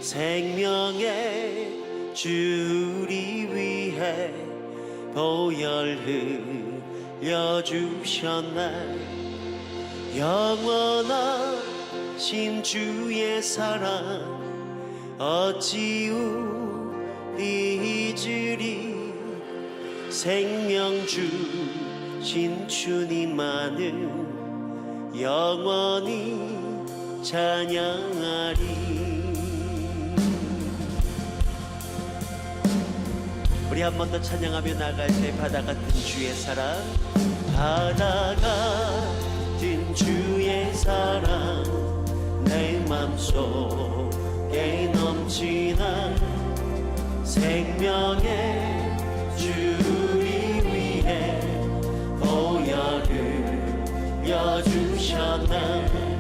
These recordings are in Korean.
생명의 주 우리 위해 보혈 흘려주셨네. 영원하신 주의 사랑 어찌 우리 잊으리. 생명 주신 주님만을 영원히 찬양하리. 우리 한 번 더 찬양하며 나갈 때 바다 같은 주의 사랑, 바다 같은 주의 사랑 내 맘속에 넘치는 생명의 주 우리 위해 보혈을 흘려주셨네.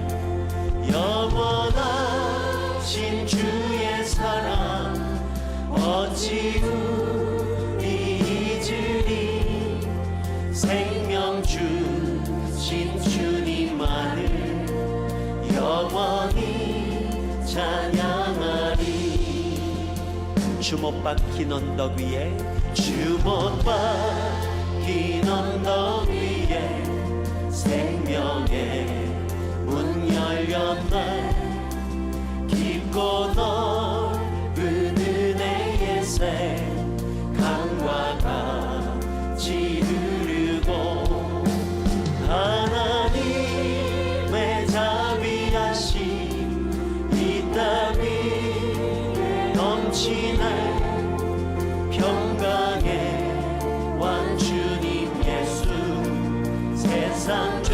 영원하신 주의 사랑 어찌 우리 잊으리. 생명 주신 주님만을 영원히 찬양하리. 주 못 박힌 언덕 위에, 주 못 박힌 언덕 위에 생명의 문 열렸네. 깊고 넓은 은혜의 새 강과 같이 흐르고 하나님의 자비하심 이 땅 위에 넘치네. 평강의 왕 주님 예수 세상 죄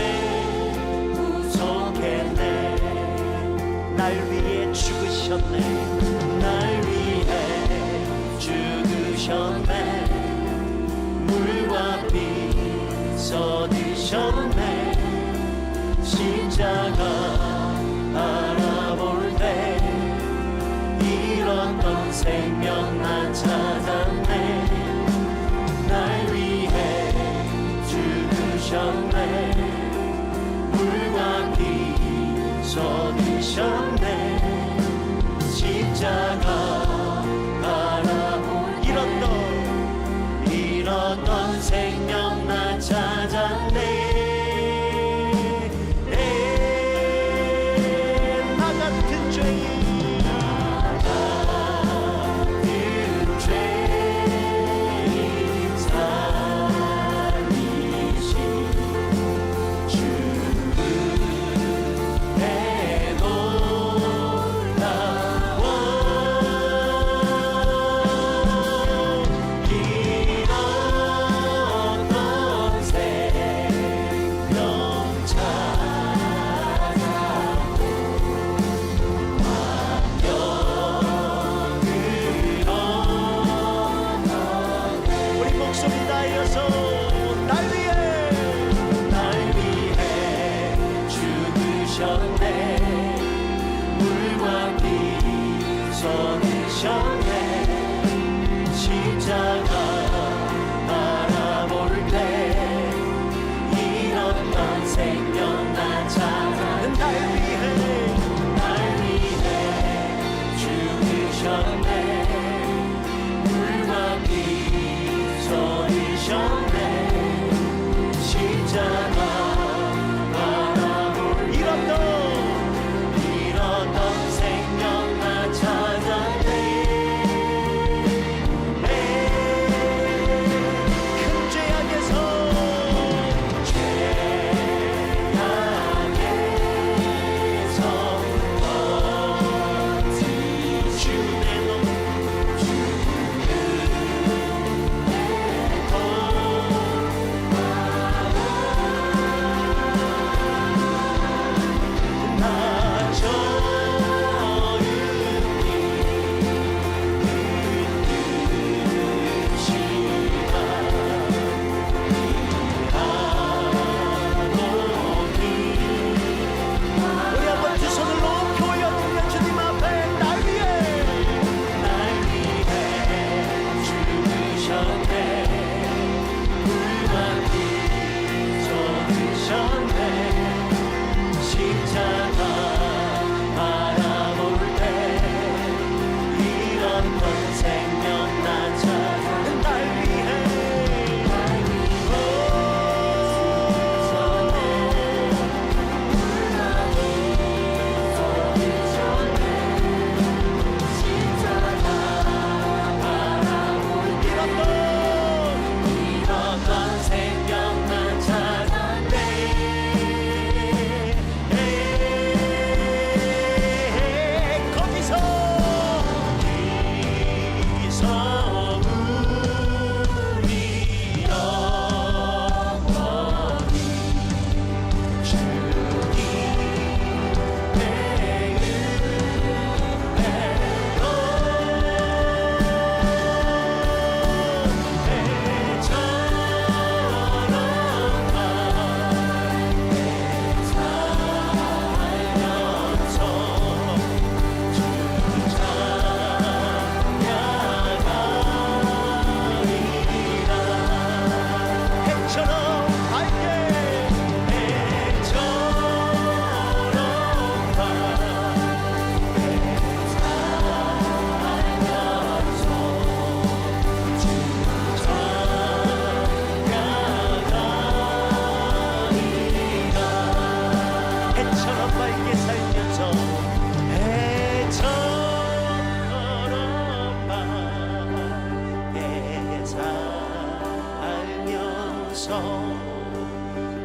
구속했네. 날 위해 죽으셨네. 날 위해 죽으셨네. 물과 피 쏟으셨네. 십자가 바라볼 때 잃었던 생명 난 찾았네. 날 위해 죽으셨네. 물과 피 쏟으셨네. 십자가 바라볼 잃었던 생명 난 찾았네. 나 같은 죄인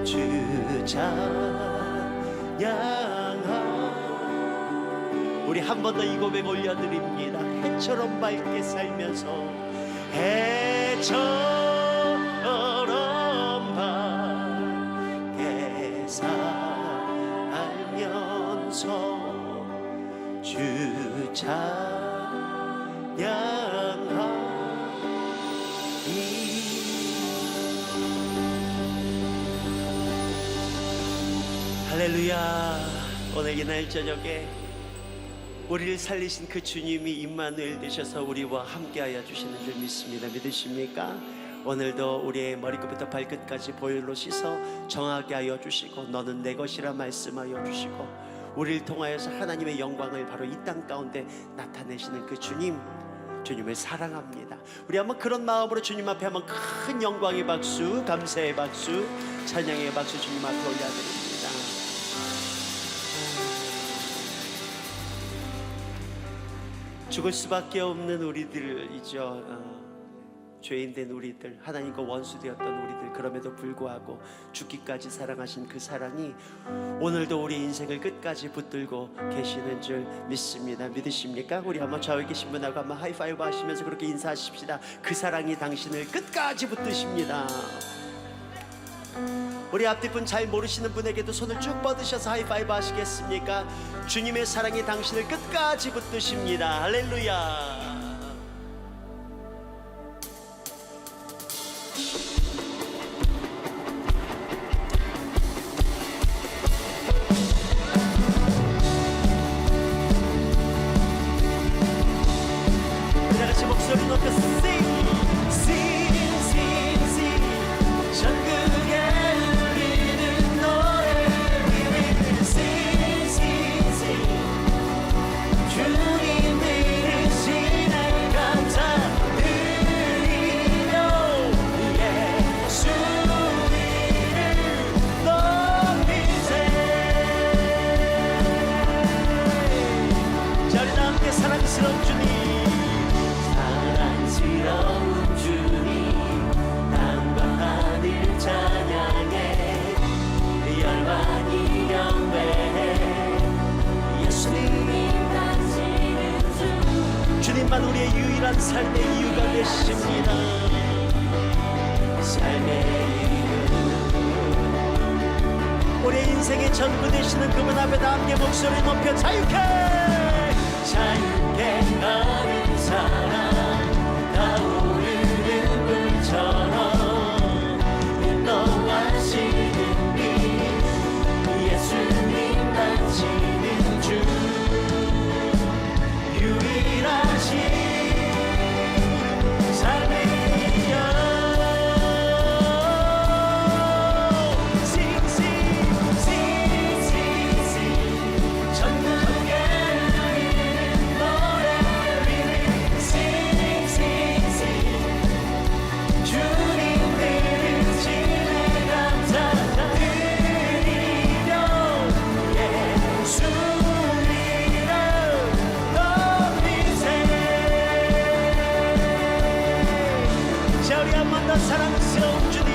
주 찬양하. 우리 한 번 더 이 고백 올려드립니다. 해처럼 밝게 살면서 해처럼 밝게 살면서 주 찬양하니. 할렐루야. 오늘 이날 저녁에 우리를 살리신 그 주님이 임마누엘 되셔서 우리와 함께하여 주시는 줄 믿습니다. 믿으십니까? 오늘도 우리의 머리끝부터 발끝까지 보혈로 씻어 정하게 하여 주시고 너는 내 것이라 말씀하여 주시고 우리를 통하여서 하나님의 영광을 바로 이 땅 가운데 나타내시는 그 주님을 사랑합니다. 우리 한번 그런 마음으로 주님 앞에 한번 큰 영광의 박수, 감사의 박수, 찬양의 박수 주님 앞에 올려드립니다. 죽을 수밖에 없는 우리들이죠. 죄인된 우리들, 하나님과 원수되었던 우리들, 그럼에도 불구하고 죽기까지 사랑하신 그 사랑이 오늘도 우리 인생을 끝까지 붙들고 계시는 줄 믿습니다. 믿으십니까? 우리 한번 좌우에 계신 분하고 한번 하이파이브 하시면서 그렇게 인사하십시다. 그 사랑이 당신을 끝까지 붙드십니다. 우리 앞뒷분 잘 모르시는 분에게도 손을 쭉 뻗으셔서 하이파이브 하시겠습니까? 주님의 사랑이 당신을 끝까지 붙드십니다. 할렐루야. 우리 같이 목소리 높여 sing, sing, sing, sing. 전국에 울리는 노래 sing, sing, sing. 주님 들으시네 감사드리며 예수 이름 높이세. 자, 우리 다 함께 사랑스러운 주님, 사랑스러운 주님, 땅과 하늘 찬양해 열반이 경배해. 예수님이 당신은 주, 주님만 우리의 유일한 삶의 이유가 되십니다. 삶의 이유, 우리의 인생의 전부 되시는 그분 앞에 다 함께 목소리 높여 자유케 자유케 가는 사랑 타오르는 불처럼 인도하시는 길 예수님 당신은 주 유일하신 삶의 이유 싱싱싱싱싱 전국에 울리는 노래 싱싱싱 주님 들으시네 감사드리며 예수 이름 높이세. 자, 우리 한 번 더 사랑스러운 주님,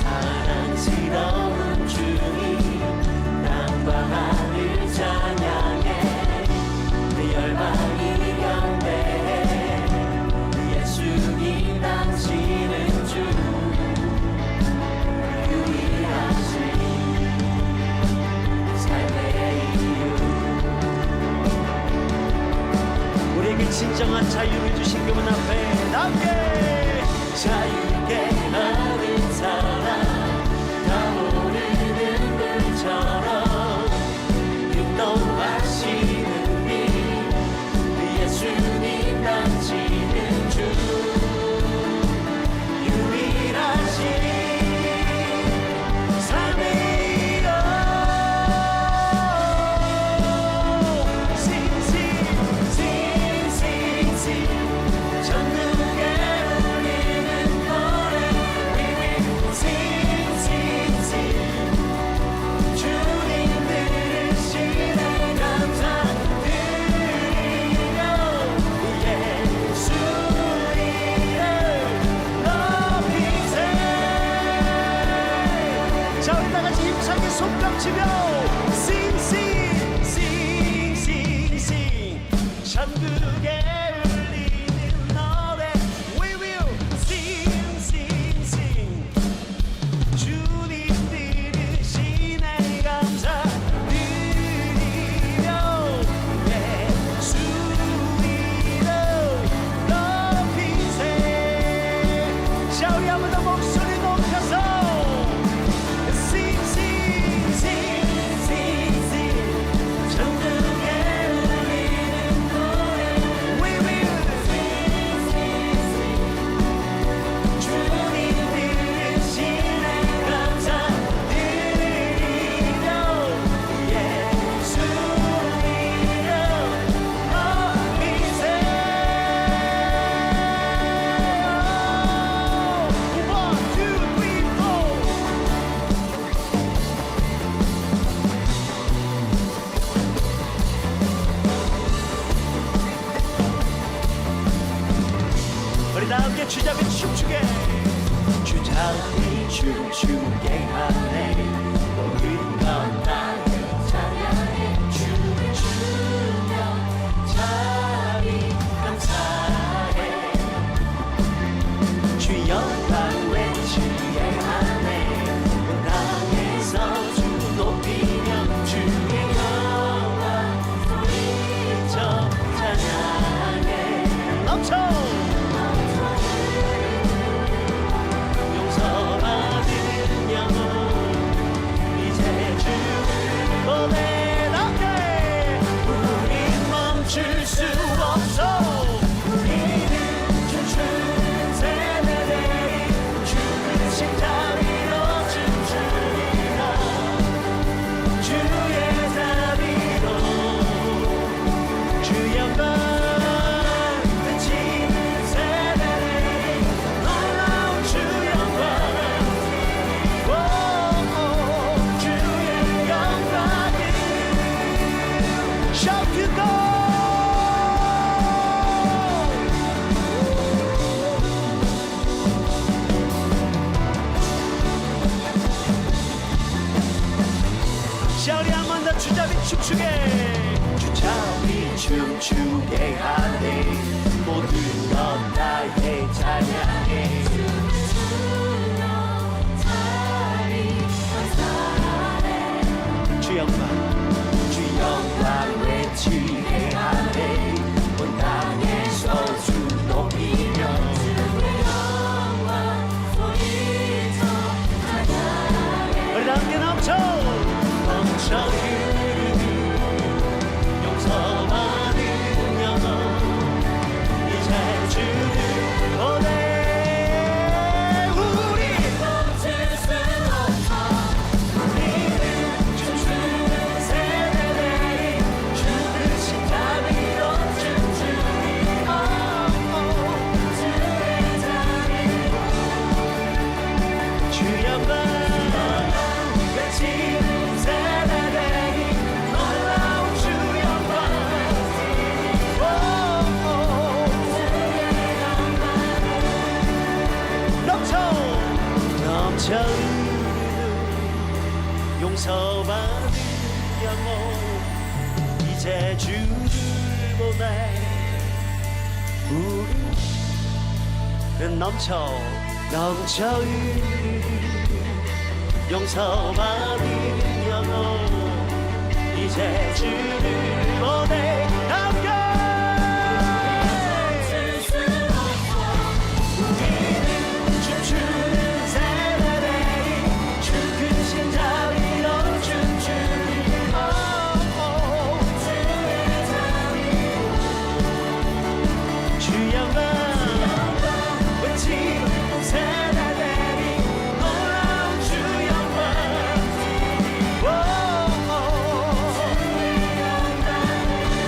사랑스러운 주님, 땅과 하늘 찬양해 열반이 경배해. 예수님 당신은 주 유일하신 삶의 이유. 우리에게 진정한 자유를 주신 그분 앞에 함께 자유케 하는 사랑 타오르는 불처럼 인도하시는 길 예수님 당신은 주 유일하신 삶의 이유 싱싱싱싱 전국에 울리는 노래 천국에 울리는 노래 We will sing sing sing 주님 들으시네 감사 드리며 예수 이름 높이세 자 우리 한 번 더 목소리 높여서 Sing sing sing sing sing 천국에 울리는 노래 We will sing sing sing 주님 들으시네 감사 드리며 예수 이름 높이세 One, two, three, four 우리 다 함께 주잡이 춤추게 주잡이 춤추게 하네 모든 것 다 찬양해 춤을 추며 자비 감사해 주 영광 외치게 하네 온 땅에서 주 높이며 주의 영광 소리쳐 찬양해 넘쳐 용서받은 영혼 이제 주를 보내 함께 우린 멈출 수 없어 우리는 춤추는 세대들이 주의 십자 위로 춤추리라 주의 자비로 주 영광 외치는 세대들이 놀라운 주 영광 오, 주의 영광을 Shout to God 자 우리 한 번 더 주잡이 춤추게 주잡이 춤추게 하네 모든 것 다해 찬양해 주 영광 외치게 하네 온 땅에서 주 높이며 우리 다 함께 넘쳐 흐르는 용서받은 영혼 이제 주를 보내 우리 멈출 수 없어 우리는 춤추는 세대들이 주를 십자 위로 춤추리라 주의 자비로 주 영광 외치는 세대들이 놀라운 주 영광 넘쳐 흐르는 용서받은 영혼 이제 주를 보내 우리는 넘쳐 흐르는 용서받은 영혼 이제 주를 보내 함께 우리는 춤추는 세대들이 주 크신 자 위로 춤추리라 주의 자비로 주 영광 외치는 세대들이 놀라운 주 영광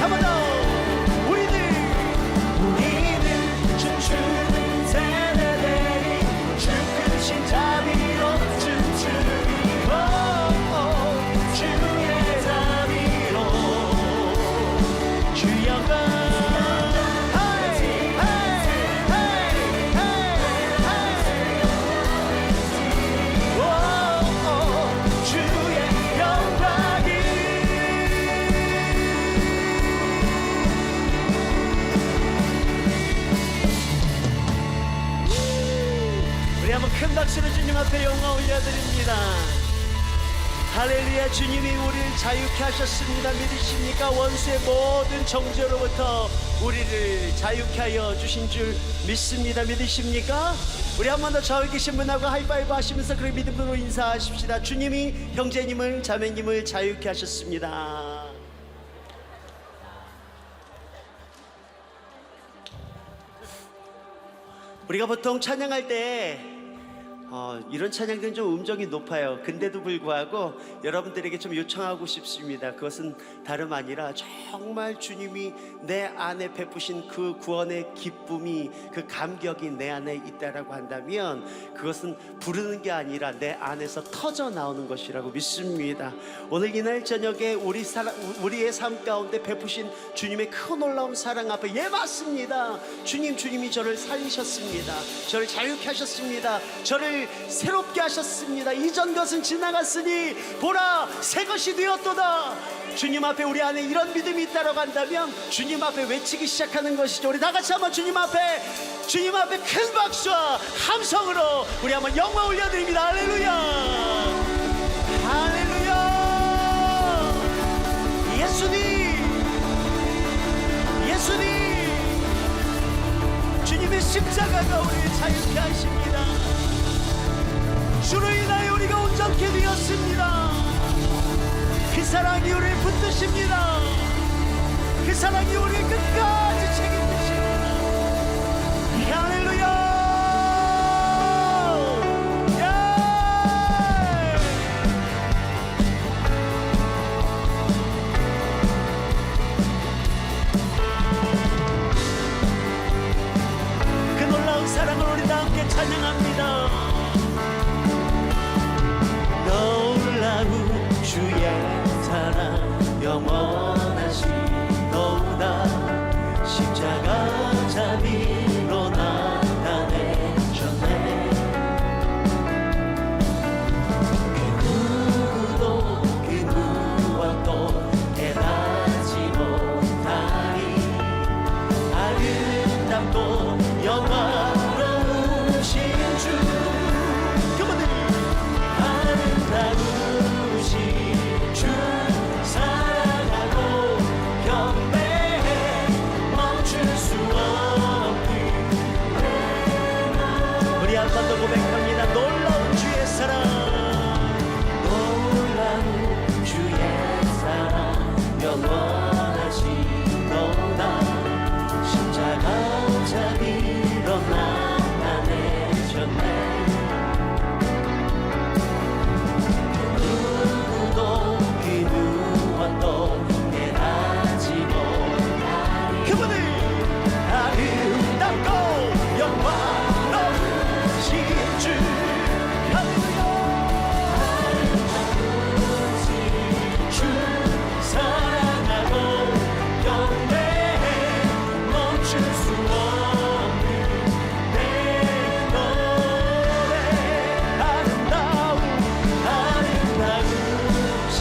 한 번 더 우리는 춤추는 세대들이 주 크신 자비로 춤추리라 주의 자비로 주 영광 박수로 주님 앞에 영광 올려드립니다. 할렐루야. 주님이 우리를 자유케 하셨습니다. 믿으십니까? 원수의 모든 정죄로부터 우리를 자유케 하여 주신 줄 믿습니다. 믿으십니까? 우리 한 번 더 좌우에 계신 분하고 하이파이브 하시면서 그런 믿음으로 인사하십시다. 주님이 형제님을 자매님을 자유케 하셨습니다. 우리가 보통 찬양할 때 이런 찬양들은 좀 음정이 높아요. 근데도 불구하고 여러분들에게 좀 요청하고 싶습니다. 그것은 다름 아니라 정말 주님이 내 안에 베푸신 그 구원의 기쁨이, 그 감격이 내 안에 있다라고 한다면 그것은 부르는 게 아니라 내 안에서 터져 나오는 것이라고 믿습니다. 오늘 이날 저녁에 우리의 삶 가운데 베푸신 주님의 큰 놀라운 사랑 앞에, 예, 맞습니다. 주님이 저를 살리셨습니다. 저를 자유케 하셨습니다. 저를 새롭게 하셨습니다. 이전 것은 지나갔으니 보라, 새 것이 되었도다. 주님 앞에 우리 안에 이런 믿음이 있다고 한다면 주님 앞에 외치기 시작하는 것이죠. 우리 다 같이 한번 주님 앞에 큰 박수와 함성으로 우리 한번 영광 올려드립니다. 할렐루야, 할렐루야. 예수님, 주님의 십자가가 우리를 자유케 하십니다. 주로 인하여 우리가 온전케 되었습니다. 그 사랑이 우리를 붙드십니다. 그 사랑이 우리를 끝까지 책임지십니다. 할렐루야. 그 놀라운 사랑을 우리 다 함께 찬양합니다. 놀라운 주의 사랑 영원하시도다. 십자가 자비로 나타내셨네. 그 누구도 그 무엇도 깨닫지 못하리. 아름답고 영화로우신 주, 주 사랑하고 경배해 멈출 수 없는 우리 한 번 더 고백합니다. 놀라운 주의 사랑, 놀라운 주의 사랑 영원하시도다. 십자가 자비로 나타내셨네. 그분을 아름답고 영화로우신 주, 할렐루야. 주 사랑하고 경배해 멈출 수 없는 내 노래. 아름다우신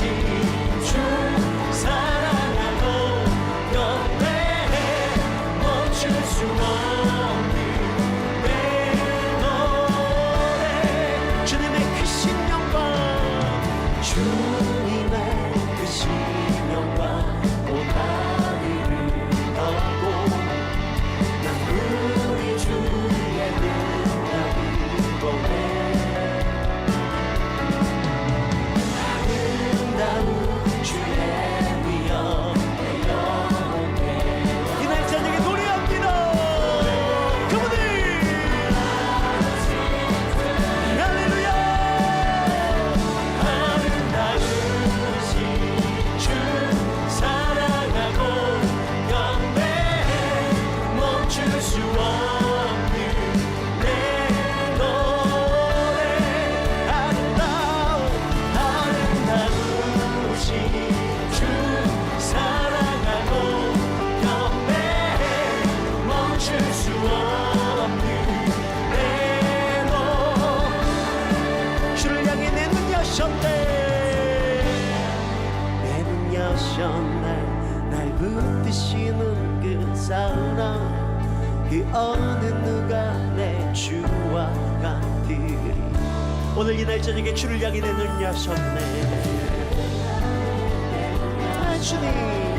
주 사랑하고 경배해 멈출 수 없는 내 노래. 주님의 크신 영광, 주님의 크신 영광 오다리를 덮고 난 우리 주의 능력을 보내. 아름다운 주의 위엄 이날 저녁에 노래합니다. 그분을 할렐루야. 아름다우신 주 사랑하고 경배해 멈출 수 없는 내 노래. 아름다우신 주 사랑하고 경배해 멈출 수 없는 내 노래. 주를 향해 내 눈 여셨네. 내 눈 여셨네. 날 붙드시는 그 사랑, 그 그 어느 누가 내 주와 같으리. 오늘 이날 저녁에 주를 향해 내 눈 여셨네. 아, 주님.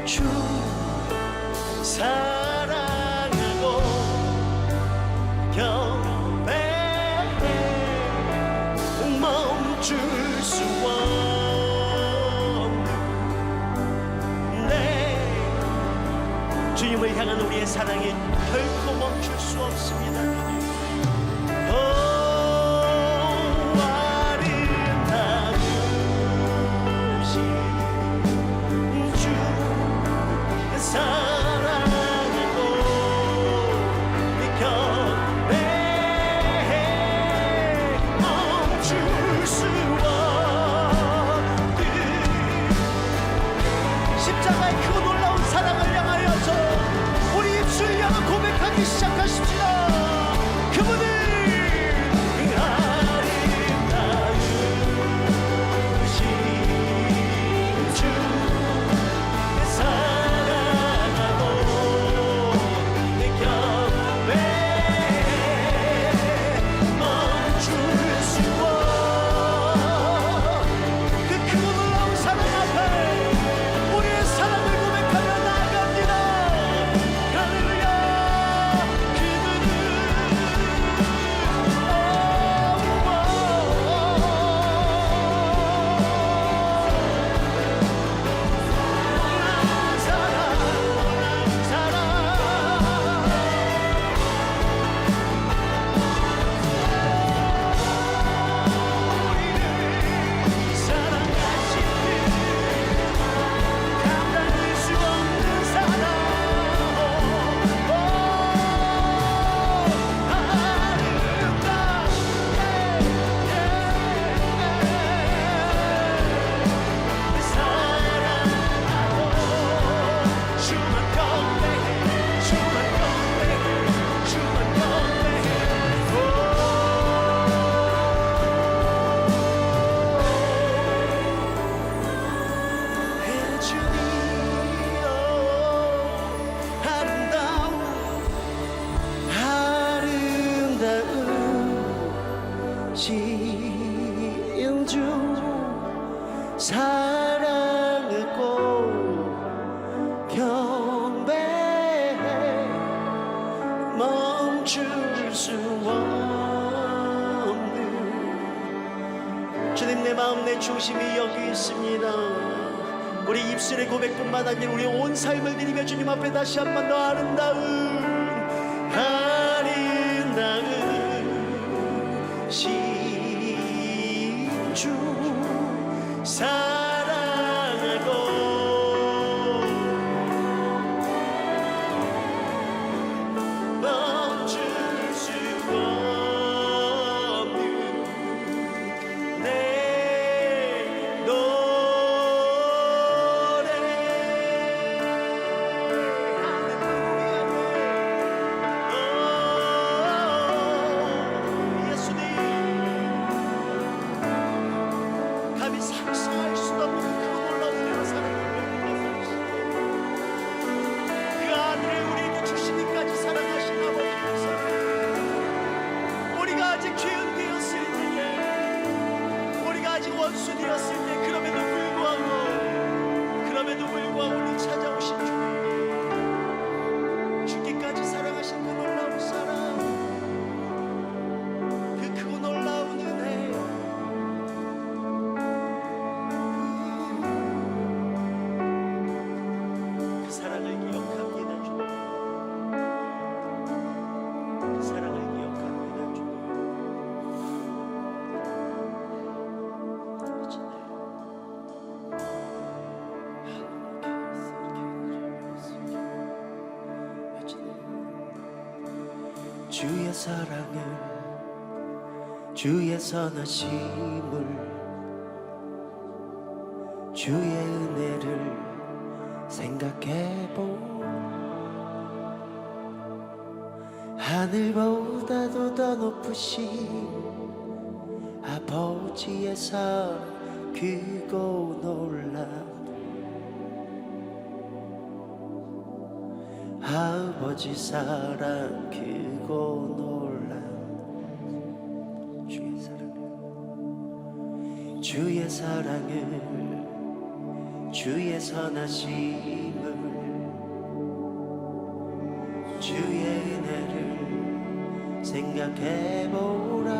주 사랑하고 경배해 멈출 수 없네. 주님을 향한 우리의 사랑이 결코 멈출 수 없습니다. 십자가의 그 놀라운 사랑을 향하여서 우리 입술 향한 고백하기 시작하십시다. 그분을 아름다우신 주 사랑하고 경배해 멈출 수 없는 그 크고 놀라운 사랑 앞에 우리의 사랑을 고백하며 나아갑니다. 할렐루야. 주 사랑을 꼭 경배해 멈출 수 없는 주님, 내 마음 내 중심이 여기 있습니다. 우리 입술의 고백뿐만 아니라 우리 온 삶을 드리며 주님 앞에 다시 한 번 더 아름다운 주 사랑하고 멈출 수 없는 내 노래. 예수님, 감히 상상할 수 없는 그 놀라운 은혜와 사랑을 그 아들을 우리에게 주시기까지 사랑하신 아버지의 사랑, 우리가 아직 죄인 되었을 때에, 우리가 아직 원수 되었을 때, 그럼에도 불구하고 우리 찾아오신 주님, 죽기까지 사랑하신 그 놀라운 사랑, 그 크고 놀라운 은혜, 그 사랑을 기억합니다 주님. 그 사랑을 기억합니다 주님. 주의 사랑을, 주의 선하심을, 주의 은혜를 생각해보. 하늘보다도 더 높으신 아버지의 사랑 크고 놀라. 아버지 사랑 크고 놀라. 주의 사랑을, 주의 선하심을, 주의 은혜를 생각해보라.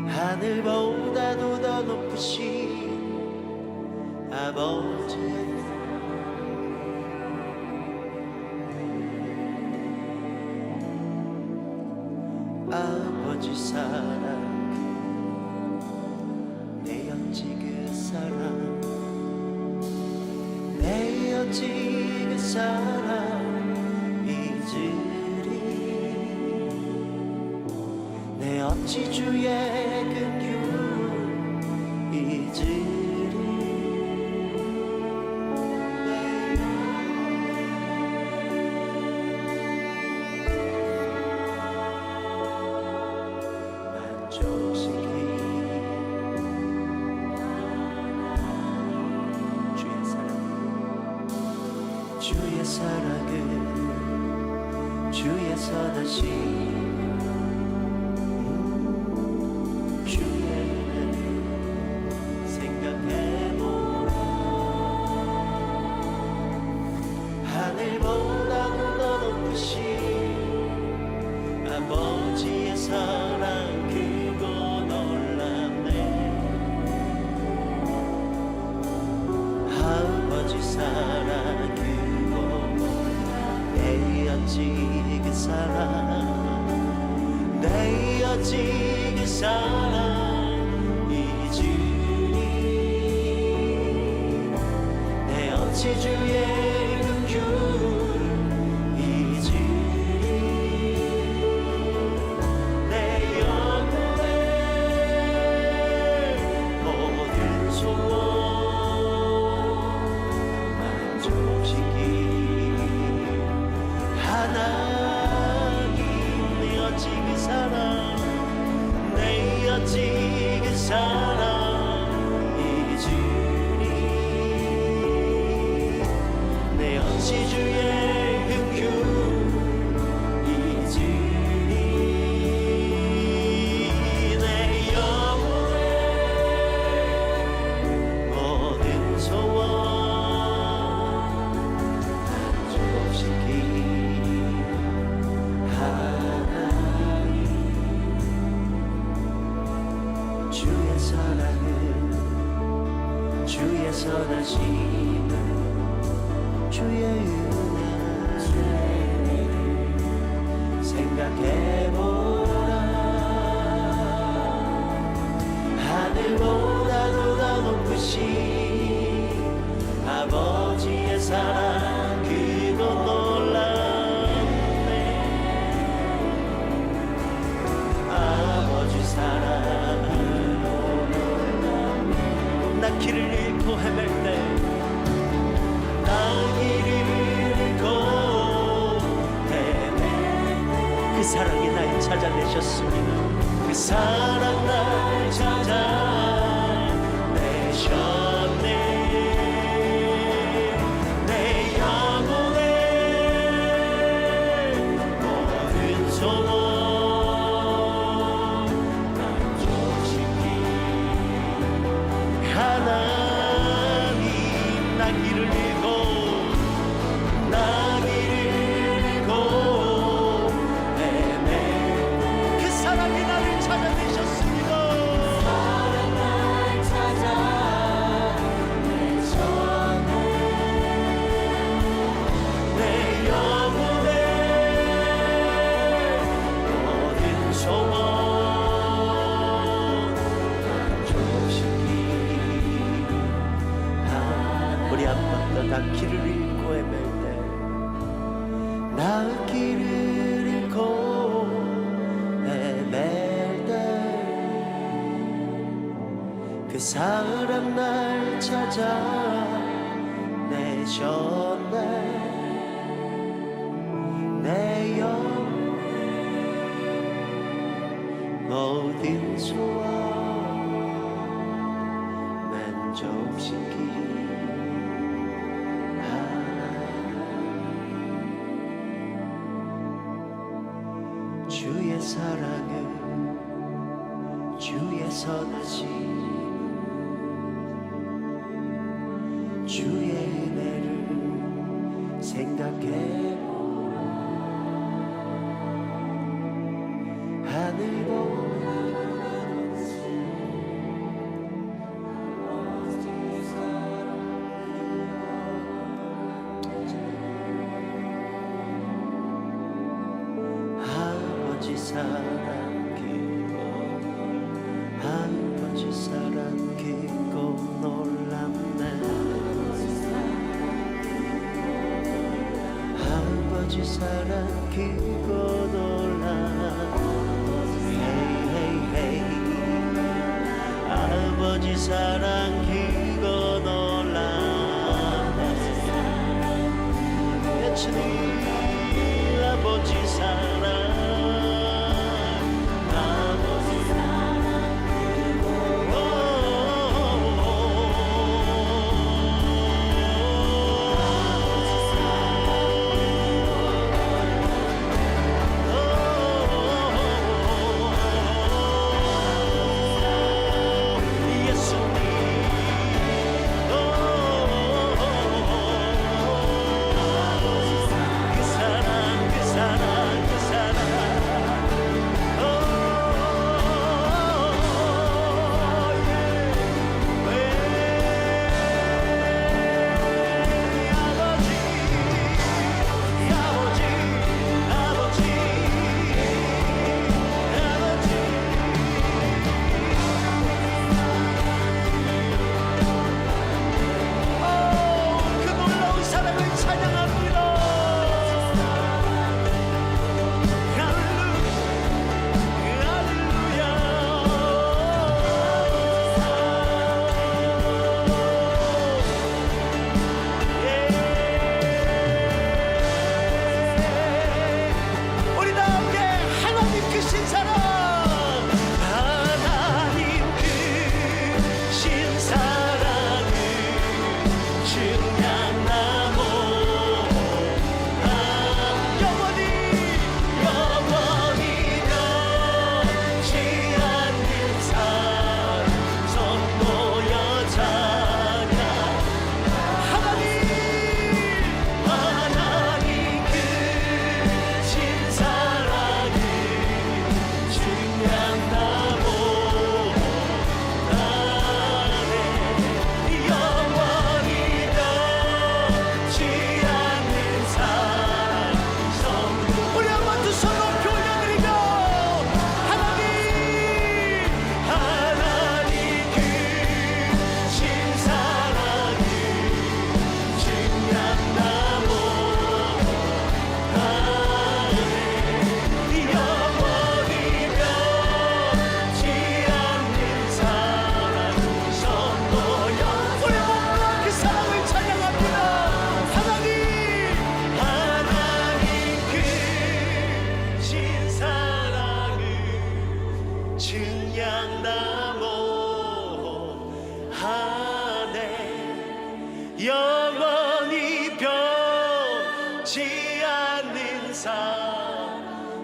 하늘보다도 더 높으신 아버지의 아버지 사랑, 내 어찌 그 사랑, 내 어찌 그 사랑 잊으리. 내 어찌 주의 긍휼 잊으리. 주의 사랑을, 주의 선하심, 주의 은혜를 생각해보라. 하늘보다도 더 높으신 아버지의 사랑 크고 놀랍네. 아버지 사랑 내 어찌 그 사랑, 내 어찌 그 사랑 잊으리. 내 어찌 주의 긍휼 잊으리. 내 영혼의 모든 소원 만족시키 하나님. 내 어찌 그 사랑, 내 어찌 그 사랑 잊으리. 내 어찌 주의 긍휼 잊으리. 내 영혼의 모든 소원 만족시키 주의 사랑을, 주의 선하심을, 주의 은혜를 생각해보라. 사랑이 날 찾아내셨습니다. 그 사랑 날 찾아내셨네. 내 영혼의 모든 소원 만족시키 하나님. 나 길을 잃고 그 사랑이 나를 찾아내셨습니다. 내 영혼의 모든 소원 만족시키 우리 한 번 더 나 길을 잃고 헤맬 때, 나 길을 잃고 헤맬 때 그 사랑 날 찾아내셨네. 내 영혼 모든 소원 만족시키 주의 사랑은 주의 선하심, 주의 은혜를 생각해 하늘보다 아버지 사랑 깊고 아버지 사랑 깊고 놀랍네. 아버지 사랑 깊고 놀랍네. 아버지 사랑 깊고 놀랍네. 외치니 아버지 사랑, 아버지 사랑 예수님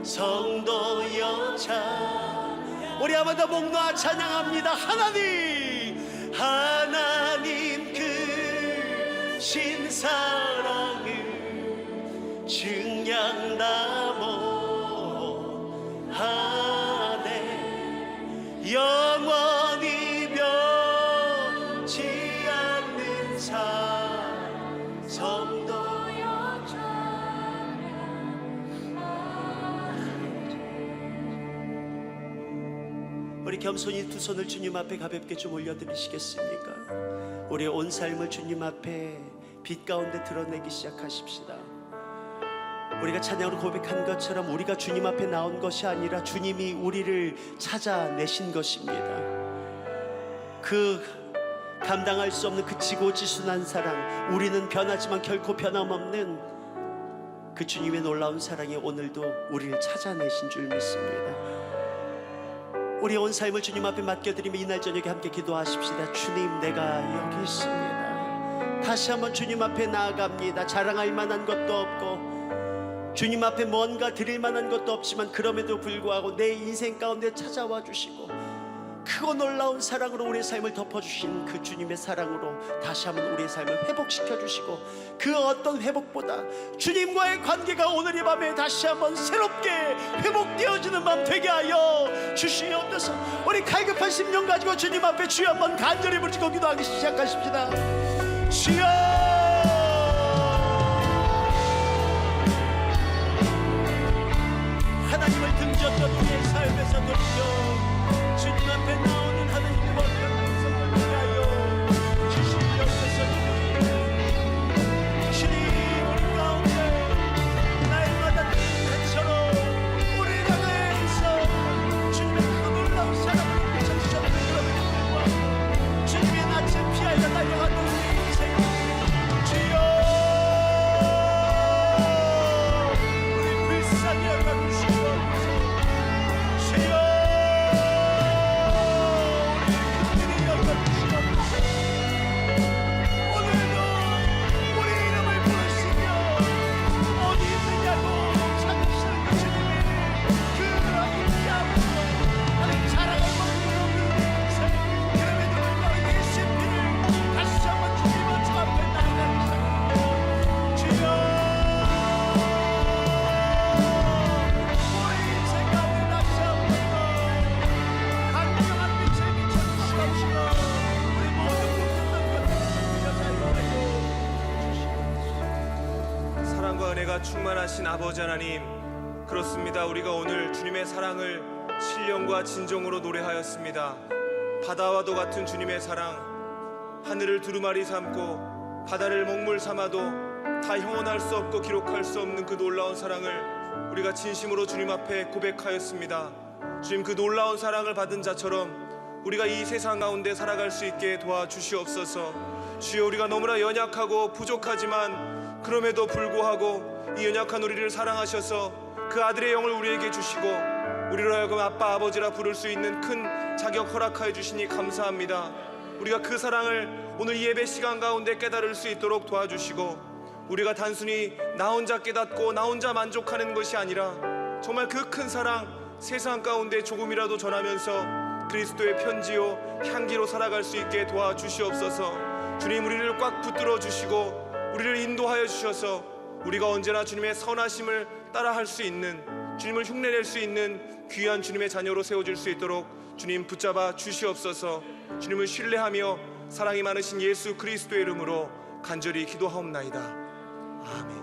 성도 여자. 우리 한번 더 목 놓아 찬양합니다. 하나님 그 신사랑을 증량나무 하네 영원히 변치 않는 성도 우리 겸손히 두 손을 주님 앞에 가볍게 좀 올려드리시겠습니까? 우리의 온 삶을 주님 앞에 빛 가운데 드러내기 시작하십시다. 우리가 찬양으로 고백한 것처럼 우리가 주님 앞에 나온 것이 아니라 주님이 우리를 찾아내신 것입니다. 그 감당할 수 없는 그 지고지순한 사랑, 우리는 변하지만 결코 변함없는 그 주님의 놀라운 사랑이 오늘도 우리를 찾아내신 줄 믿습니다. 우리 온 삶을 주님 앞에 맡겨드리며 이날 저녁에 함께 기도하십시다. 주님, 내가 여기 있습니다. 다시 한번 주님 앞에 나아갑니다. 자랑할 만한 것도 없고 주님 앞에 뭔가 드릴 만한 것도 없지만 그럼에도 불구하고 내 인생 가운데 찾아와 주시고 크고 놀라운 사랑으로 우리의 삶을 덮어주신 그 주님의 사랑으로 다시 한번 우리의 삶을 회복시켜 주시고 그 어떤 회복보다 주님과의 관계가 오늘 이 밤에 다시 한번 새롭게 회복되어지는 밤 되게 하여 주시옵소서. 우리 갈급한 심령 가지고 주님 앞에 주여 한번 간절히 부르짖고 기도하기 시작하십시다. 주여 하나님을 등졌던 우리의 삶에서 돌이켜 주님 앞에 나오는 하나님의 거룩한 음성을 위하여 주시옵소서. 주님 우리 가운데 날마다 해처럼 우리를 향해서 주님의 그 놀라운 사랑을 비춰주셨는 그럼에도 불구하고 주님의 낯을 피하여 달려갔던 우리 인생 주여 우리 불쌍히 여겨주시옵소서. 주여 충만하신 아버지 하나님, 그렇습니다. 우리가 오늘 주님의 사랑을 신령과 진정으로 노래하였습니다. 바다와도 같은 주님의 사랑, 하늘을 두루마리 삼고 바다를 먹물 삼아도 다 형언할 수 없고 기록할 수 없는 그 놀라운 사랑을 우리가 진심으로 주님 앞에 고백하였습니다. 주님, 그 놀라운 사랑을 받은 자처럼 우리가 이 세상 가운데 살아갈 수 있게 도와주시옵소서. 주여, 우리가 너무나 연약하고 부족하지만 그럼에도 불구하고 이 연약한 우리를 사랑하셔서 그 아들의 영을 우리에게 주시고 우리로 하여금 아빠 아버지라 부를 수 있는 큰 자격 허락하여 주시니 감사합니다. 우리가 그 사랑을 오늘 예배 시간 가운데 깨달을 수 있도록 도와주시고 우리가 단순히 나 혼자 깨닫고 나 혼자 만족하는 것이 아니라 정말 그 큰 사랑 세상 가운데 조금이라도 전하면서 그리스도의 편지요 향기로 살아갈 수 있게 도와주시옵소서. 주님, 우리를 꽉 붙들어 주시고 우리를 인도하여 주셔서 우리가 언제나 주님의 선하심을 따라할 수 있는, 주님을 흉내낼 수 있는 귀한 주님의 자녀로 세워질 수 있도록 주님 붙잡아 주시옵소서. 주님을 신뢰하며 사랑이 많으신 예수 그리스도의 이름으로 간절히 기도하옵나이다. 아멘.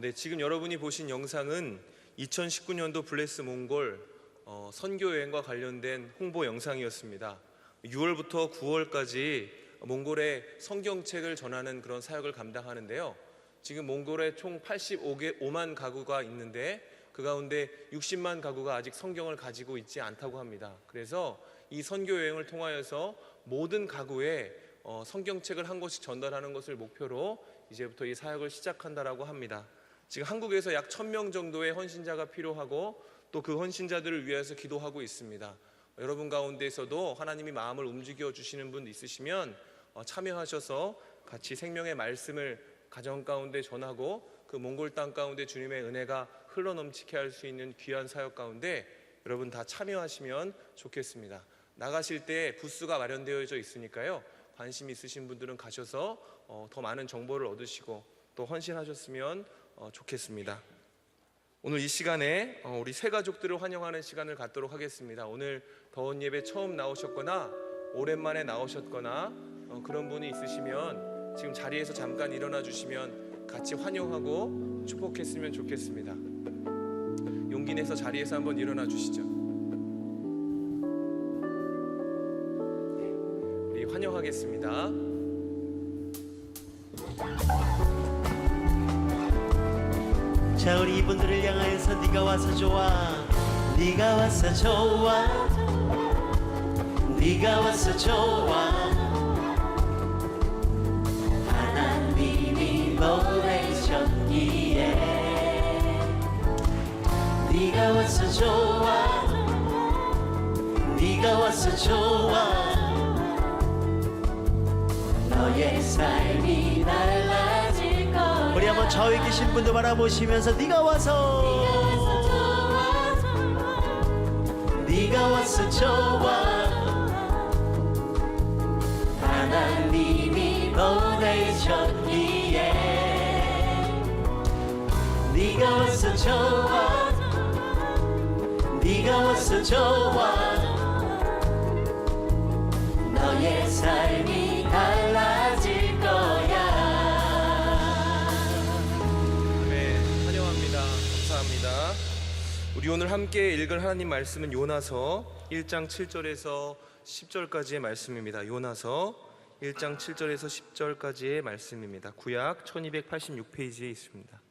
네, 지금 여러분이 보신 영상은 2019년도 블레스 몽골 선교 여행과 관련된 홍보 영상이었습니다. 6월부터 9월까지 몽골에 성경책을 전하는 그런 사역을 감당하는데요. 지금 몽골에 총 85만 가구가 있는데 그 가운데 60만 가구가 아직 성경을 가지고 있지 않다고 합니다. 그래서 이 선교 여행을 통하여서 모든 가구에 성경책을 한 권씩 전달하는 것을 목표로 이제부터 이 사역을 시작한다라고 합니다. 지금 한국에서 약 1000명 정도의 헌신자가 필요하고 또 그 헌신자들을 위해서 기도하고 있습니다. 여러분 가운데에서도 하나님이 마음을 움직여 주시는 분 있으시면 참여하셔서 같이 생명의 말씀을 가정 가운데 전하고 그 몽골 땅 가운데 주님의 은혜가 흘러넘치게 할 수 있는 귀한 사역 가운데 여러분 다 참여하시면 좋겠습니다. 나가실 때 부스가 마련되어져 있으니까요. 관심 있으신 분들은 가셔서 더 많은 정보를 얻으시고 또 헌신하셨으면 좋겠습니다. 오늘 이 시간에 우리 새 가족들을 환영하는 시간을 갖도록 하겠습니다. 오늘 더운 예배 처음 나오셨거나 오랜만에 나오셨거나 그런 분이 있으시면 지금 자리에서 잠깐 일어나 주시면 같이 환영하고 축복했으면 좋겠습니다. 용기 내서 자리에서 한번 일어나 주시죠. 우리 환영하겠습니다. 자, 우리 이분들을 향하여서 네가 와서 좋아, 네가 와서 좋아, 네가 와서 좋아, 하나님이 보내셨기에 네가 와서 좋아, 네가 와서 좋아, 너의 삶이 달라질 거야. 우리 한번 저기 계신 분들 바라보시면서 네가 와서 네가 와서 좋아, 하나님이 보내셨기에 네가 와서 좋아, 네가 와서 좋아, 너의 삶이 달라질 거야. 네, 환영합니다. 감사합니다. 우리 오늘 함께 읽을 하나님 말씀은 요나서 1장 7절에서 10절까지의 말씀입니다. 요나서 1장 7절에서 10절까지의 말씀입니다. 구약 1286페이지에 있습니다.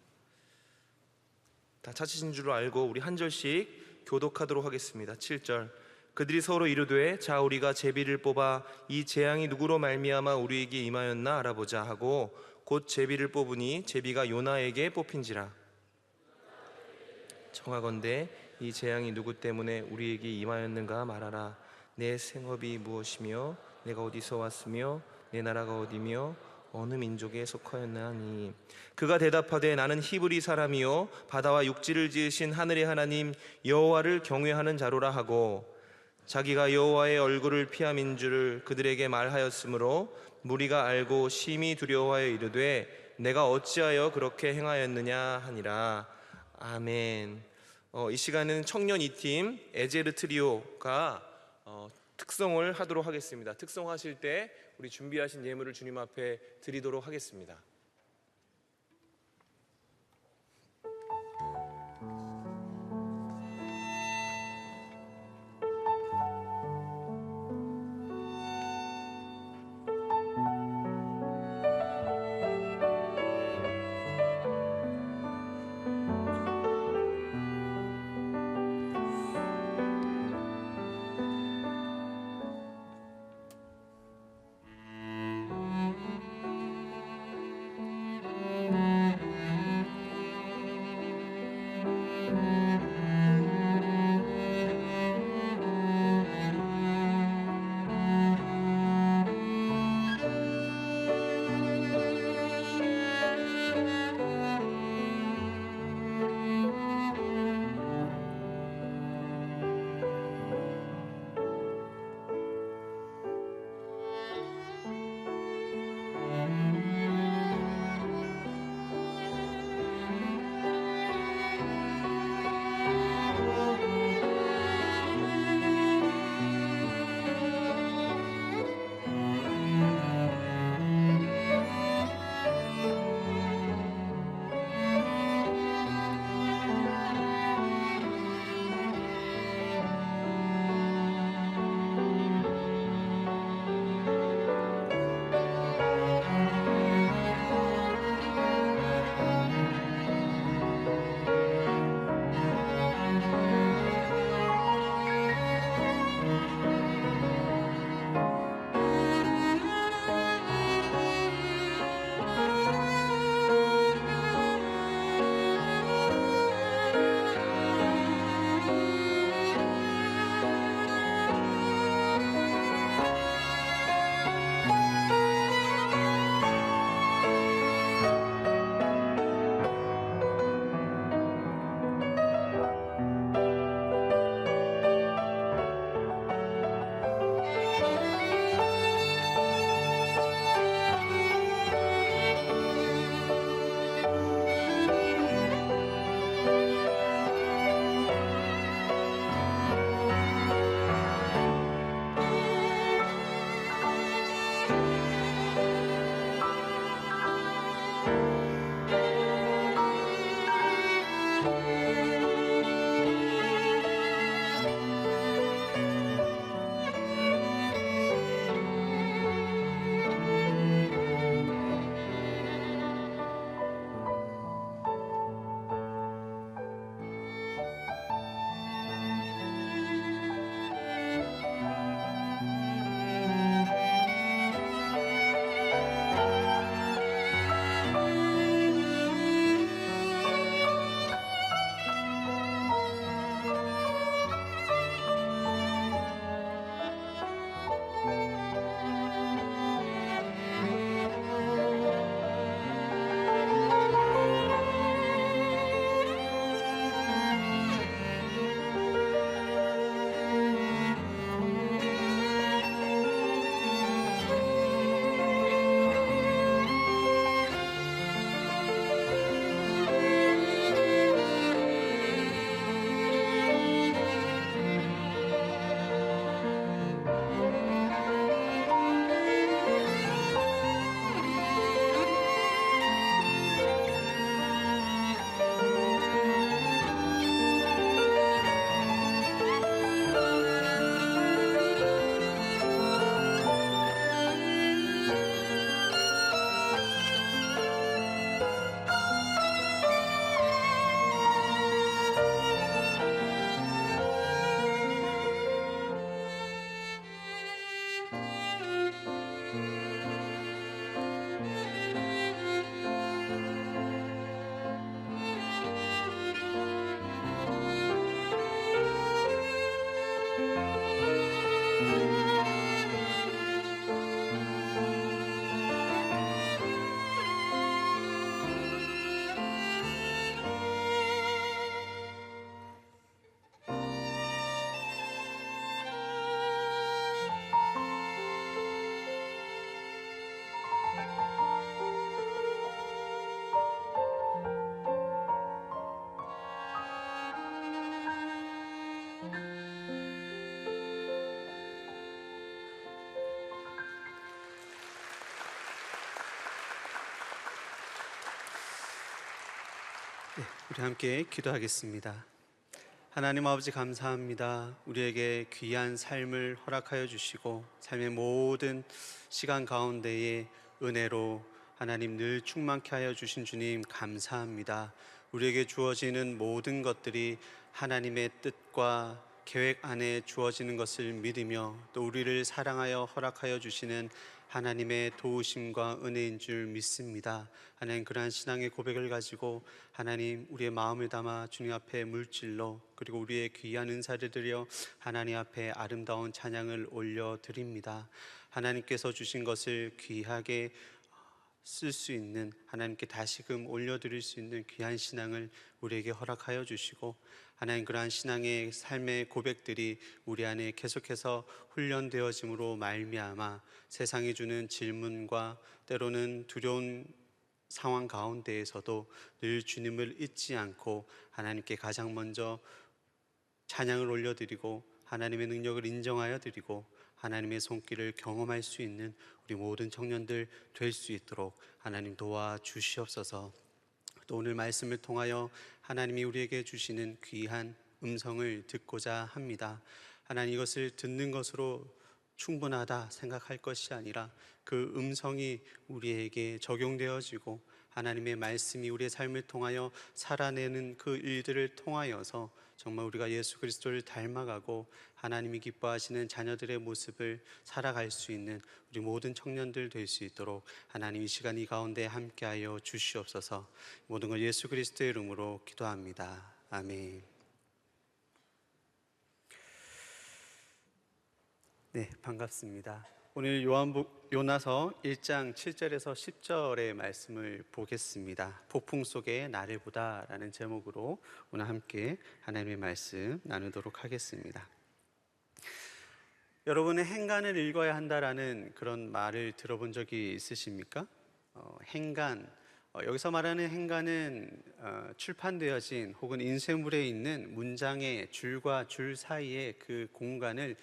다 찾으신 줄 알고 우리 한 절씩 교독하도록 하겠습니다. 7절. 그들이 서로 이르되 자 우리가 제비를 뽑아 이 재앙이 누구로 말미암아 우리에게 임하였나 알아보자 하고 곧 제비를 뽑으니 제비가 요나에게 뽑힌지라. 청하건대 이 재앙이 누구 때문에 우리에게 임하였는가 말하라. 내 생업이 무엇이며 내가 어디서 왔으며 내 나라가 어디며 어느 민족에 속하였나 하니 그가 대답하되 나는 히브리 사람이요 바다와 육지를 지으신 하늘의 하나님 여호와를 경외하는 자로라 하고 자기가 여호와의 얼굴을 피함인 줄을 그들에게 말하였으므로 무리가 알고 심히 두려워하여 이르되 내가 어찌하여 그렇게 행하였느냐 하니라. 아멘. 이 시간에는 청년 2팀 에제르 트리오가 특성을 하도록 하겠습니다. 특성하실 때 우리 준비하신 예물을 주님 앞에 드리도록 하겠습니다. 우리 함께 기도하겠습니다. 하나님 아버지 감사합니다. 우리에게 귀한 삶을 허락하여 주시고 삶의 모든 시간 가운데에 은혜로 하나님 늘 충만케 하여 주신 주님 감사합니다. 우리에게 주어지는 모든 것들이 하나님의 뜻과 계획 안에 주어지는 것을 믿으며 또 우리를 사랑하여 허락하여 주시는 하나님의 도우심과 은혜인 줄 믿습니다. 하나님, 그러한 신앙의 고백을 가지고 하나님 우리의 마음을 담아 주님 앞에 물질로 그리고 우리의 귀한 은사를 드려 하나님 앞에 아름다운 찬양을 올려드립니다. 하나님께서 주신 것을 귀하게 쓸 수 있는, 하나님께 다시금 올려드릴 수 있는 귀한 신앙을 우리에게 허락하여 주시고 하나님, 그러한 신앙의 삶의 고백들이 우리 안에 계속해서 훈련되어짐으로 말미암아 세상이 주는 질문과 때로는 두려운 상황 가운데에서도 늘 주님을 잊지 않고 하나님께 가장 먼저 찬양을 올려드리고 하나님의 능력을 인정하여 드리고 하나님의 손길을 경험할 수 있는 우리 모든 청년들 될 수 있도록 하나님 도와주시옵소서. 또 오늘 말씀을 통하여 하나님이 우리에게 주시는 귀한 음성을 듣고자 합니다. 하나님, 이것을 듣는 것으로 충분하다 생각할 것이 아니라 그 음성이 우리에게 적용되어지고 하나님의 말씀이 우리의 삶을 통하여 살아내는 그 일들을 통하여서 정말 우리가 예수 그리스도를 닮아가고 하나님이 기뻐하시는 자녀들의 모습을 살아갈 수 있는 우리 모든 청년들 될 수 있도록 하나님 이 시간 이 가운데 함께하여 주시옵소서. 모든 걸 예수 그리스도의 이름으로 기도합니다. 아멘. 네, 반갑습니다. 오늘 요나서 1장 7절에서 10절의 말씀을 보겠습니다. 폭풍 속에 나를 보다라는 제목으로 오늘 함께 하나님의 말씀 나누도록 하겠습니다. 여러분의 행간을 읽어야 한다라는 그런 말을 들어본 적이 있으십니까? 행간, 여기서 말하는 행간은 출판되어진 혹은 인쇄물에 있는 문장의 줄과 줄 사이의 그 공간을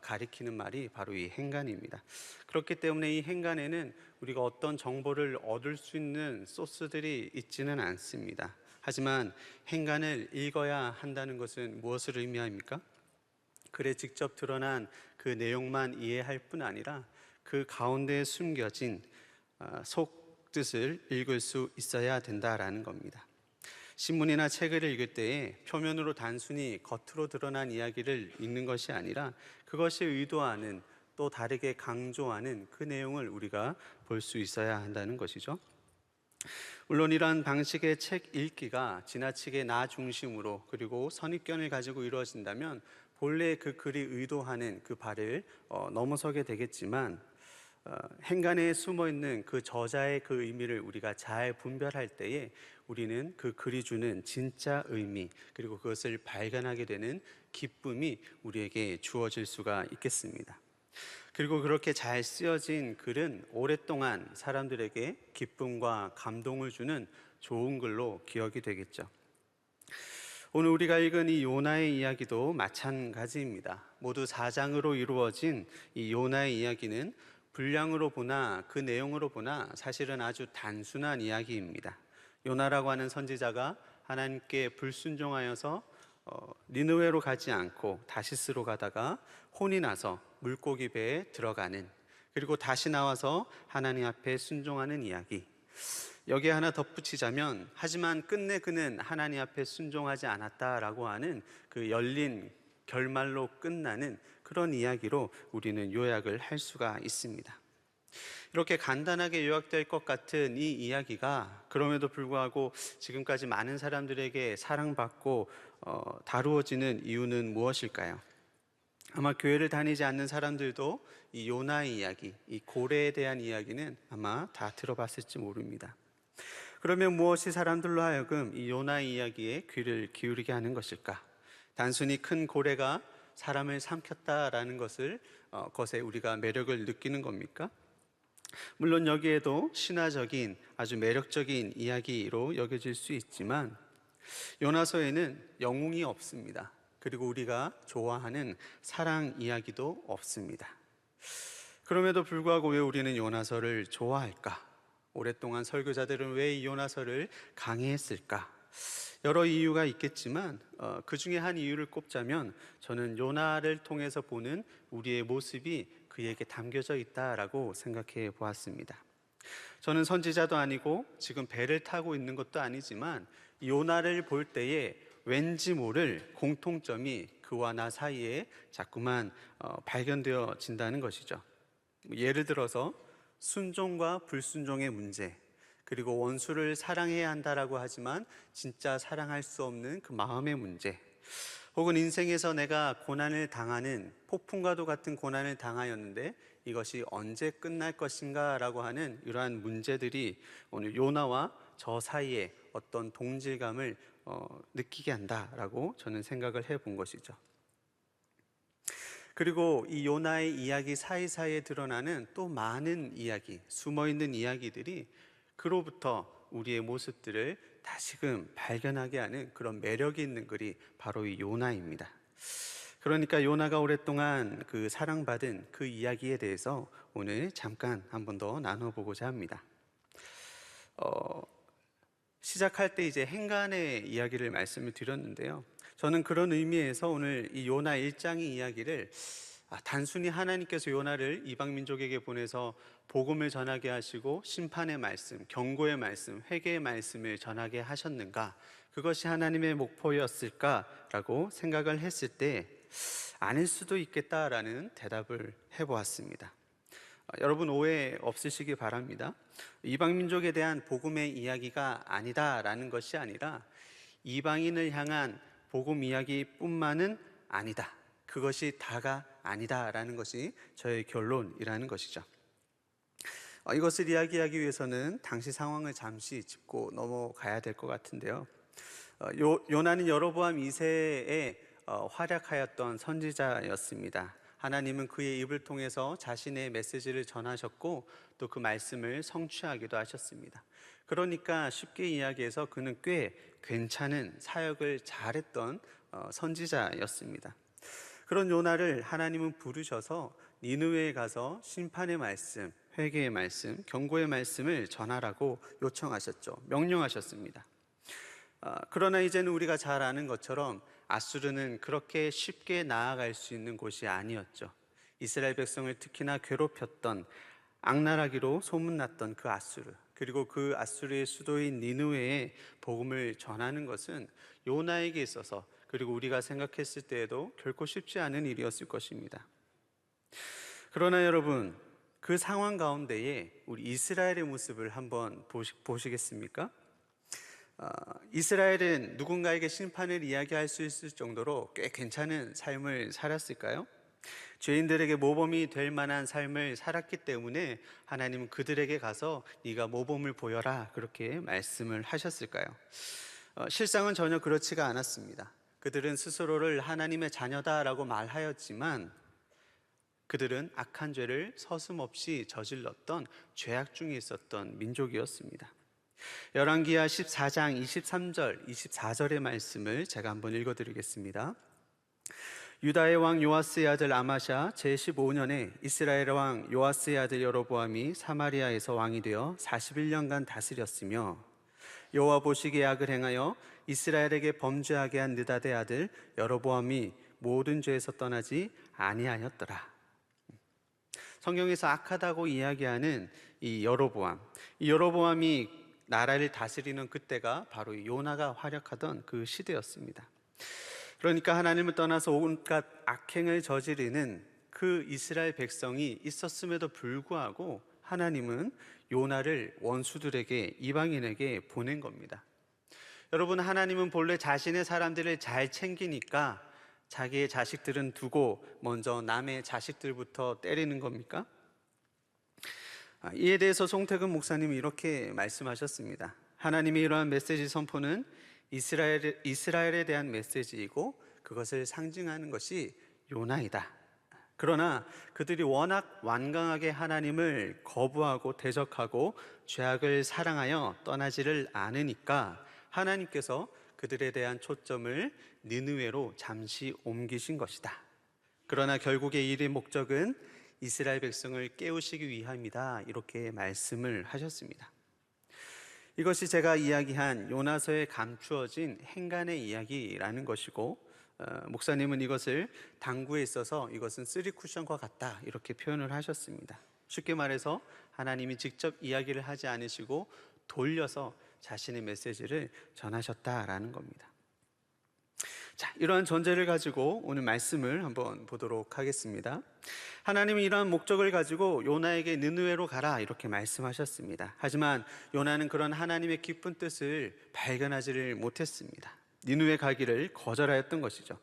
가리키는 말이 바로 이 행간입니다. 그렇기 때문에 이 행간에는 우리가 어떤 정보를 얻을 수 있는 소스들이 있지는 않습니다. 하지만 행간을 읽어야 한다는 것은 무엇을 의미합니까? 글에 직접 드러난 그 내용만 이해할 뿐 아니라 그 가운데에 숨겨진 속뜻을 읽을 수 있어야 된다라는 겁니다. 신문이나 책을 읽을 때에 표면으로 단순히 겉으로 드러난 이야기를 읽는 것이 아니라 그것이 의도하는, 또 다르게 강조하는 그 내용을 우리가 볼 수 있어야 한다는 것이죠. 물론 이러한 방식의 책 읽기가 지나치게 나 중심으로 그리고 선입견을 가지고 이루어진다면 본래 그 글이 의도하는 그 바를 넘어서게 되겠지만, 행간에 숨어있는 그 저자의 그 의미를 우리가 잘 분별할 때에 우리는 그 글이 주는 진짜 의미, 그리고 그것을 발견하게 되는 기쁨이 우리에게 주어질 수가 있겠습니다. 그리고 그렇게 잘 쓰여진 글은 오랫동안 사람들에게 기쁨과 감동을 주는 좋은 글로 기억이 되겠죠. 오늘 우리가 읽은 이 요나의 이야기도 마찬가지입니다. 모두 4장으로 이루어진 이 요나의 이야기는 분량으로 보나 그 내용으로 보나 사실은 아주 단순한 이야기입니다. 요나라고 하는 선지자가 하나님께 불순종하여서 니느웨로 가지 않고 다시스로 가다가 혼이 나서 물고기 배에 들어가는, 그리고 다시 나와서 하나님 앞에 순종하는 이야기. 여기에 하나 덧붙이자면, 하지만 끝내 그는 하나님 앞에 순종하지 않았다라고 하는 그 열린 결말로 끝나는 그런 이야기로 우리는 요약을 할 수가 있습니다. 이렇게 간단하게 요약될 것 같은 이 이야기가 그럼에도 불구하고 지금까지 많은 사람들에게 사랑받고 다루어지는 이유는 무엇일까요? 아마 교회를 다니지 않는 사람들도 이 요나의 이야기, 이 고래에 대한 이야기는 아마 다 들어봤을지 모릅니다. 그러면 무엇이 사람들로 하여금 이 요나의 이야기에 귀를 기울이게 하는 것일까? 단순히 큰 고래가 사람을 삼켰다라는 것에 우리가 매력을 느끼는 겁니까? 물론 여기에도 신화적인 아주 매력적인 이야기로 여겨질 수 있지만 요나서에는 영웅이 없습니다. 그리고 우리가 좋아하는 사랑 이야기도 없습니다. 그럼에도 불구하고 왜 우리는 요나서를 좋아할까? 오랫동안 설교자들은 왜 이 요나서를 강의했을까? 여러 이유가 있겠지만 그 중에 한 이유를 꼽자면 저는 요나를 통해서 보는 우리의 모습이 그에게 담겨져 있다라고 생각해 보았습니다. 저는 선지자도 아니고 지금 배를 타고 있는 것도 아니지만 요나를 볼 때에 왠지 모를 공통점이 그와 나 사이에 자꾸만 발견되어진다는 것이죠. 예를 들어서 순종과 불순종의 문제, 그리고 원수를 사랑해야 한다라고 하지만 진짜 사랑할 수 없는 그 마음의 문제, 혹은 인생에서 내가 고난을 당하는, 폭풍과도 같은 고난을 당하였는데 이것이 언제 끝날 것인가 라고 하는 이러한 문제들이 오늘 요나와 저 사이에 어떤 동질감을 느끼게 한다라고 저는 생각을 해본 것이죠. 그리고 이 요나의 이야기 사이사이에 드러나는 또 많은 이야기, 숨어있는 이야기들이 그로부터 우리의 모습들을 다시금 발견하게 하는 그런 매력이 있는 글이 바로 이 요나입니다. 그러니까 요나가 오랫동안 그 사랑받은 그 이야기에 대해서 오늘 잠깐 한 번 더 나눠보고자 합니다. 시작할 때 이제 행간의 이야기를 말씀을 드렸는데요. 저는 그런 의미에서 오늘 이 요나 1장의 이야기를 단순히 하나님께서 요나를 이방 민족에게 보내서 복음을 전하게 하시고 심판의 말씀, 경고의 말씀, 회개의 말씀을 전하게 하셨는가? 그것이 하나님의 목표였을까라고 생각을 했을 때 아닐 수도 있겠다라는 대답을 해보았습니다. 여러분 오해 없으시기 바랍니다. 이방 민족에 대한 복음의 이야기가 아니다라는 것이 아니라 이방인을 향한 복음 이야기뿐만은 아니다. 그것이 다가 아니다라는 것이 저의 결론이라는 것이죠. 이것을 이야기하기 위해서는 당시 상황을 잠시 짚고 넘어가야 될 것 같은데요. 요나는 여로보암 2세에 활약하였던 선지자였습니다. 하나님은 그의 입을 통해서 자신의 메시지를 전하셨고 또 그 말씀을 성취하기도 하셨습니다. 그러니까 쉽게 이야기해서 그는 꽤 괜찮은 사역을 잘했던 선지자였습니다. 그런 요나를 하나님은 부르셔서 니느웨에 가서 심판의 말씀, 회개의 말씀, 경고의 말씀을 전하라고 요청하셨죠. 명령하셨습니다. 그러나 이제는 우리가 잘 아는 것처럼 아수르는 그렇게 쉽게 나아갈 수 있는 곳이 아니었죠. 이스라엘 백성을 특히나 괴롭혔던, 악랄하기로 소문났던 그 아수르, 그리고 그 아수르의 수도인 니느웨에 복음을 전하는 것은 요나에게 있어서, 그리고 우리가 생각했을 때에도 결코 쉽지 않은 일이었을 것입니다. 그러나 여러분, 그 상황 가운데에 우리 이스라엘의 모습을 한번 보시겠습니까? 이스라엘은 누군가에게 심판을 이야기할 수 있을 정도로 꽤 괜찮은 삶을 살았을까요? 죄인들에게 모범이 될 만한 삶을 살았기 때문에 하나님은 그들에게 가서 네가 모범을 보여라 그렇게 말씀을 하셨을까요? 실상은 전혀 그렇지가 않았습니다. 그들은 스스로를 하나님의 자녀다라고 말하였지만 그들은 악한 죄를 서슴없이 저질렀던 죄악 중에 있었던 민족이었습니다. 열왕기하 14장 23절, 24절의 말씀을 제가 한번 읽어드리겠습니다. 유다의 왕 요아스의 아들 아마샤 제15년에 이스라엘 왕 요아스의 아들 여로보암이 사마리아에서 왕이 되어 41년간 다스렸으며 여호와 보시기에 악을 행하여 이스라엘에게 범죄하게 한 느닷의 아들 여로보암이 모든 죄에서 떠나지 아니하였더라. 성경에서 악하다고 이야기하는 이 여로보암이 나라를 다스리는 그때가 바로 요나가 활약하던 그 시대였습니다. 그러니까 하나님을 떠나서 온갖 악행을 저지르는 그 이스라엘 백성이 있었음에도 불구하고 하나님은 요나를 원수들에게, 이방인에게 보낸 겁니다. 여러분, 하나님은 본래 자신의 사람들을 잘 챙기니까 자기의 자식들은 두고 먼저 남의 자식들부터 때리는 겁니까? 이에 대해서 송태근 목사님이 이렇게 말씀하셨습니다. 하나님의 이러한 메시지 선포는 이스라엘에 대한 메시지이고 그것을 상징하는 것이 요나이다. 그러나 그들이 워낙 완강하게 하나님을 거부하고 대적하고 죄악을 사랑하여 떠나지를 않으니까 하나님께서 그들에 대한 초점을 니느웨로 잠시 옮기신 것이다. 그러나 결국에 일의 목적은 이스라엘 백성을 깨우시기 위함이다. 이렇게 말씀을 하셨습니다. 이것이 제가 이야기한 요나서에 감추어진 행간의 이야기라는 것이고, 목사님은 이것을 당구에 있어서 이것은 쓰리 쿠션과 같다 이렇게 표현을 하셨습니다. 쉽게 말해서 하나님이 직접 이야기를 하지 않으시고 돌려서 자신의 메시지를 전하셨다라는 겁니다. 자, 이러한 전제를 가지고 오늘 말씀을 한번 보도록 하겠습니다. 하나님은 이러한 목적을 가지고 요나에게 느느웨로 가라 이렇게 말씀하셨습니다. 하지만 요나는 그런 하나님의 깊은 뜻을 발견하지를 못했습니다. 니느웨 가기를 거절하였던 것이죠.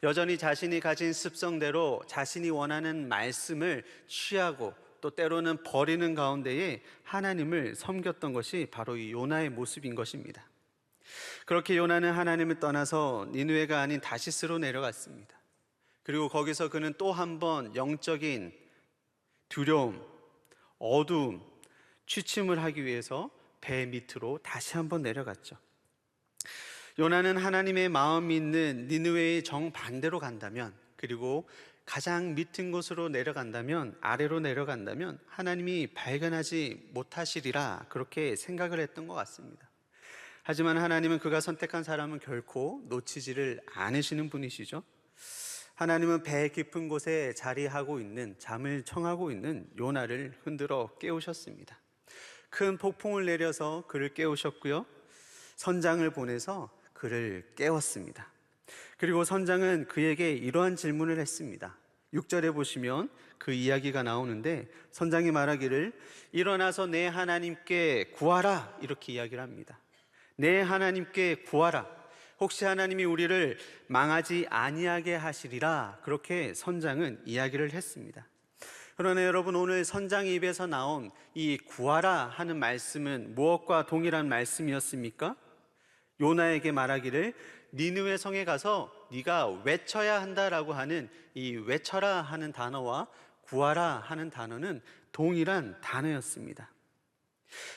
여전히 자신이 가진 습성대로 자신이 원하는 말씀을 취하고 또 때로는 버리는 가운데에 하나님을 섬겼던 것이 바로 이 요나의 모습인 것입니다. 그렇게 요나는 하나님을 떠나서 니느웨가 아닌 다시스로 내려갔습니다. 그리고 거기서 그는 또 한 번 영적인 두려움, 어두움, 취침을 하기 위해서 배 밑으로 다시 한번 내려갔죠. 요나는 하나님의 마음이 있는 니느웨의 정반대로 간다면, 그리고 가장 밑은 곳으로 내려간다면, 아래로 내려간다면 하나님이 발견하지 못하시리라 그렇게 생각을 했던 것 같습니다. 하지만 하나님은 그가 선택한 사람은 결코 놓치지를 않으시는 분이시죠. 하나님은 배 깊은 곳에 자리하고 있는, 잠을 청하고 있는 요나를 흔들어 깨우셨습니다. 큰 폭풍을 내려서 그를 깨우셨고요, 선장을 보내서 그를 깨웠습니다. 그리고 선장은 그에게 이러한 질문을 했습니다. 6절에 보시면 그 이야기가 나오는데, 선장이 말하기를 일어나서 내 하나님께 구하라 이렇게 이야기를 합니다. 내 하나님께 구하라. 혹시 하나님이 우리를 망하지 아니하게 하시리라 그렇게 선장은 이야기를 했습니다. 그러나 여러분, 오늘 선장의 입에서 나온 이 구하라 하는 말씀은 무엇과 동일한 말씀이었습니까? 요나에게 말하기를 니느웨 성에 가서 네가 외쳐야 한다라고 하는 이 외쳐라 하는 단어와 구하라 하는 단어는 동일한 단어였습니다.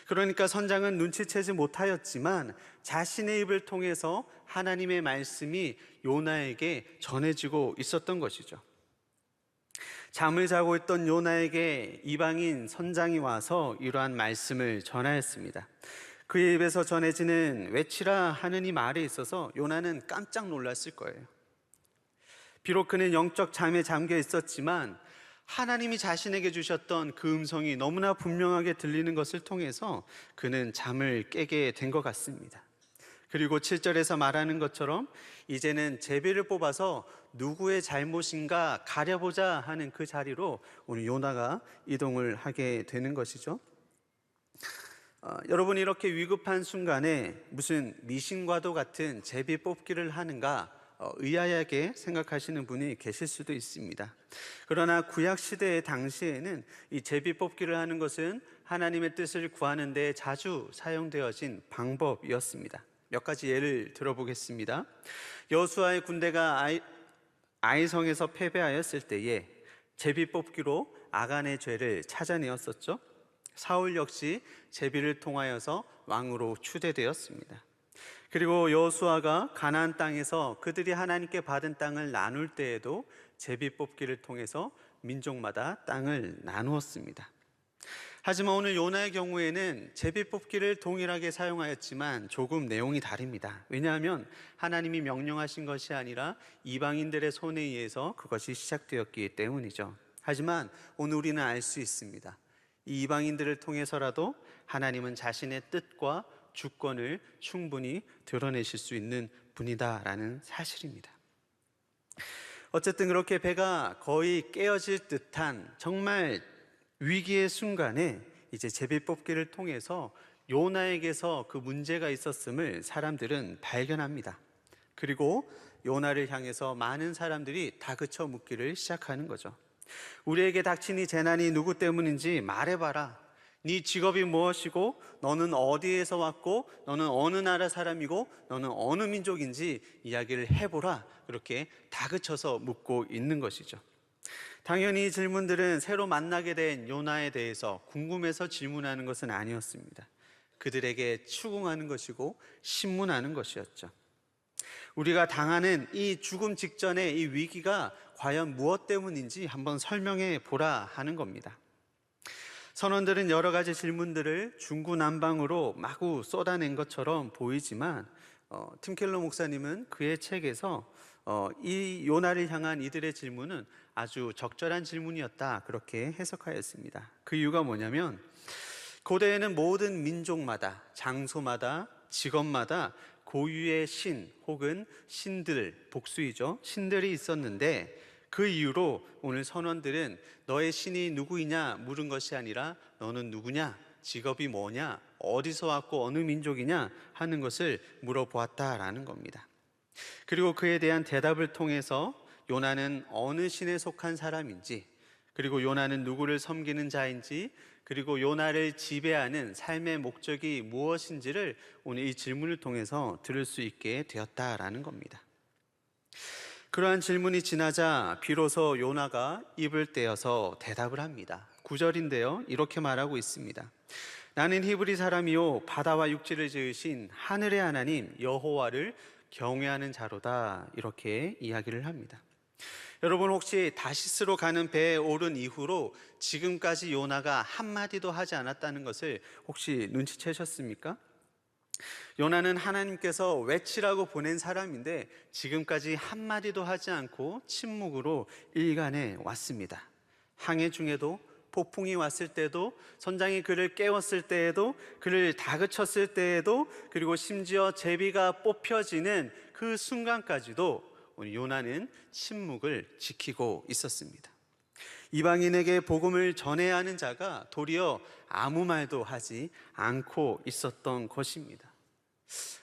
그러니까 선장은 눈치채지 못하였지만 자신의 입을 통해서 하나님의 말씀이 요나에게 전해지고 있었던 것이죠. 잠을 자고 있던 요나에게 이방인 선장이 와서 이러한 말씀을 전하였습니다. 그의 입에서 전해지는 외치라 하는 이 말에 있어서 요나는 깜짝 놀랐을 거예요. 비록 그는 영적 잠에 잠겨 있었지만 하나님이 자신에게 주셨던 그 음성이 너무나 분명하게 들리는 것을 통해서 그는 잠을 깨게 된 것 같습니다. 그리고 7절에서 말하는 것처럼 이제는 제비를 뽑아서 누구의 잘못인가 가려보자 하는 그 자리로 오늘 요나가 이동을 하게 되는 것이죠. 여러분, 이렇게 위급한 순간에 무슨 미신과도 같은 제비 뽑기를 하는가 의아하게 생각하시는 분이 계실 수도 있습니다. 그러나 구약 시대의 당시에는 이 제비 뽑기를 하는 것은 하나님의 뜻을 구하는 데 자주 사용되어진 방법이었습니다. 몇 가지 예를 들어보겠습니다. 여호수아의 군대가 아이성에서 패배하였을 때에 제비 뽑기로 아간의 죄를 찾아내었었죠. 사울 역시 제비를 통하여서 왕으로 추대되었습니다. 그리고 여호수아가 가나안 땅에서 그들이 하나님께 받은 땅을 나눌 때에도 제비 뽑기를 통해서 민족마다 땅을 나누었습니다. 하지만 오늘 요나의 경우에는 제비 뽑기를 동일하게 사용하였지만 조금 내용이 다릅니다. 왜냐하면 하나님이 명령하신 것이 아니라 이방인들의 손에 의해서 그것이 시작되었기 때문이죠. 하지만 오늘 우리는 알 수 있습니다. 이 이방인들을 통해서라도 하나님은 자신의 뜻과 주권을 충분히 드러내실 수 있는 분이다라는 사실입니다. 어쨌든 그렇게 배가 거의 깨어질 듯한 정말 위기의 순간에 이제 제비 뽑기를 통해서 요나에게서 그 문제가 있었음을 사람들은 발견합니다. 그리고 요나를 향해서 많은 사람들이 다그쳐 묻기를 시작하는 거죠. 우리에게 닥친 이 재난이 누구 때문인지 말해봐라. 네 직업이 무엇이고 너는 어디에서 왔고 너는 어느 나라 사람이고 너는 어느 민족인지 이야기를 해보라. 그렇게 다그쳐서 묻고 있는 것이죠. 당연히 이 질문들은 새로 만나게 된 요나에 대해서 궁금해서 질문하는 것은 아니었습니다. 그들에게 추궁하는 것이고 신문하는 것이었죠. 우리가 당하는 이 죽음 직전의 이 위기가 과연 무엇 때문인지 한번 설명해 보라 하는 겁니다. 선원들은 여러 가지 질문들을 중구난방으로 마구 쏟아낸 것처럼 보이지만 팀켈러 목사님은 그의 책에서 이 요나를 향한 이들의 질문은 아주 적절한 질문이었다, 그렇게 해석하였습니다. 그 이유가 뭐냐면 고대에는 모든 민족마다, 장소마다, 직업마다 고유의 신 혹은 신들, 복수이죠, 신들이 있었는데 그 이유로 오늘 선원들은 너의 신이 누구이냐 물은 것이 아니라 너는 누구냐, 직업이 뭐냐, 어디서 왔고 어느 민족이냐 하는 것을 물어보았다라는 겁니다. 그리고 그에 대한 대답을 통해서 요나는 어느 신에 속한 사람인지, 그리고 요나는 누구를 섬기는 자인지, 그리고 요나를 지배하는 삶의 목적이 무엇인지를 오늘 이 질문을 통해서 들을 수 있게 되었다라는 겁니다. 그러한 질문이 지나자 비로소 요나가 입을 떼어서 대답을 합니다. 9절인데요, 이렇게 말하고 있습니다. 나는 히브리 사람이요 바다와 육지를 지으신 하늘의 하나님 여호와를 경외하는 자로다, 이렇게 이야기를 합니다. 여러분, 혹시 다시스로 가는 배에 오른 이후로 지금까지 요나가 한마디도 하지 않았다는 것을 혹시 눈치채셨습니까? 요나는 하나님께서 외치라고 보낸 사람인데 지금까지 한마디도 하지 않고 침묵으로 일관해 왔습니다. 항해 중에도, 폭풍이 왔을 때도, 선장이 그를 깨웠을 때에도, 그를 다그쳤을 때에도, 그리고 심지어 제비가 뽑혀지는 그 순간까지도 우리 요나는 침묵을 지키고 있었습니다. 이방인에게 복음을 전해야 하는 자가 도리어 아무 말도 하지 않고 있었던 것입니다.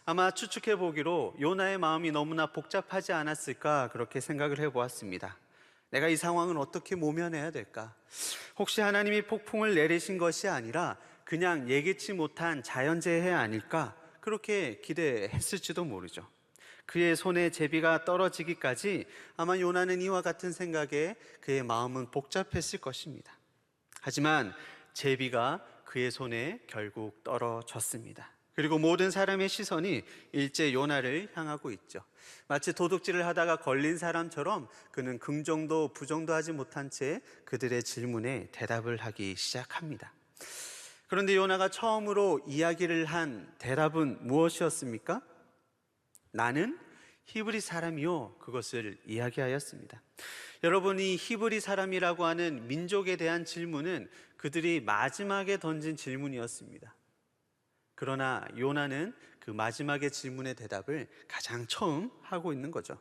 아마 추측해 보기로 요나의 마음이 너무나 복잡하지 않았을까, 그렇게 생각을 해보았습니다. 내가 이 상황을 어떻게 모면해야 될까? 혹시 하나님이 폭풍을 내리신 것이 아니라 그냥 예기치 못한 자연재해 아닐까? 그렇게 기대했을지도 모르죠. 그의 손에 제비가 떨어지기까지 아마 요나는 이와 같은 생각에 그의 마음은 복잡했을 것입니다. 하지만 제비가 그의 손에 결국 떨어졌습니다. 그리고 모든 사람의 시선이 일제 요나를 향하고 있죠. 마치 도둑질을 하다가 걸린 사람처럼 그는 긍정도 부정도 하지 못한 채 그들의 질문에 대답을 하기 시작합니다. 그런데 요나가 처음으로 이야기를 한 대답은 무엇이었습니까? 나는 히브리 사람이요, 그것을 이야기하였습니다. 여러분이 히브리 사람이라고 하는 민족에 대한 질문은 그들이 마지막에 던진 질문이었습니다. 그러나 요나는 그 마지막의 질문의 대답을 가장 처음 하고 있는 거죠.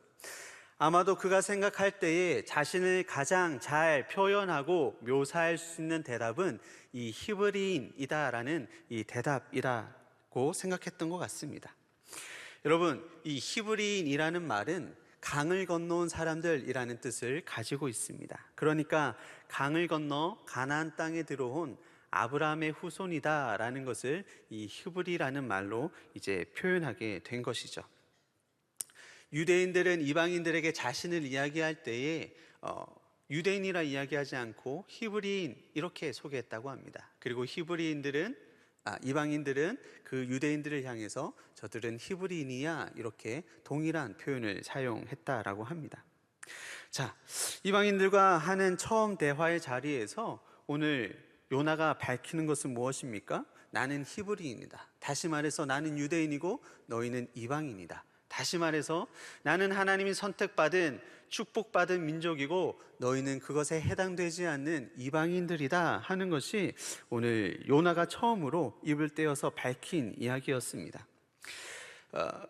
아마도 그가 생각할 때에 자신을 가장 잘 표현하고 묘사할 수 있는 대답은 이 히브리인이다라는 이 대답이라고 생각했던 것 같습니다. 여러분, 이 히브리인이라는 말은 강을 건너온 사람들이라는 뜻을 가지고 있습니다. 그러니까 강을 건너 가나안 땅에 들어온 아브라함의 후손이다라는 것을 이 히브리라는 말로 이제 표현하게 된 것이죠. 유대인들은 이방인들에게 자신을 이야기할 때에 유대인이라 이야기하지 않고 히브리인 이렇게 소개했다고 합니다. 그리고 이방인들은 그 유대인들을 향해서 저들은 히브리인이야, 이렇게 동일한 표현을 사용했다라고 합니다. 자, 이방인들과 하는 처음 대화의 자리에서 오늘 요나가 밝히는 것은 무엇입니까? 나는 히브리인이다. 다시 말해서 나는 유대인이고 너희는 이방인이다. 다시 말해서 나는 하나님이 선택받은 축복받은 민족이고 너희는 그것에 해당되지 않는 이방인들이다 하는 것이 오늘 요나가 처음으로 입을 떼어서 밝힌 이야기였습니다.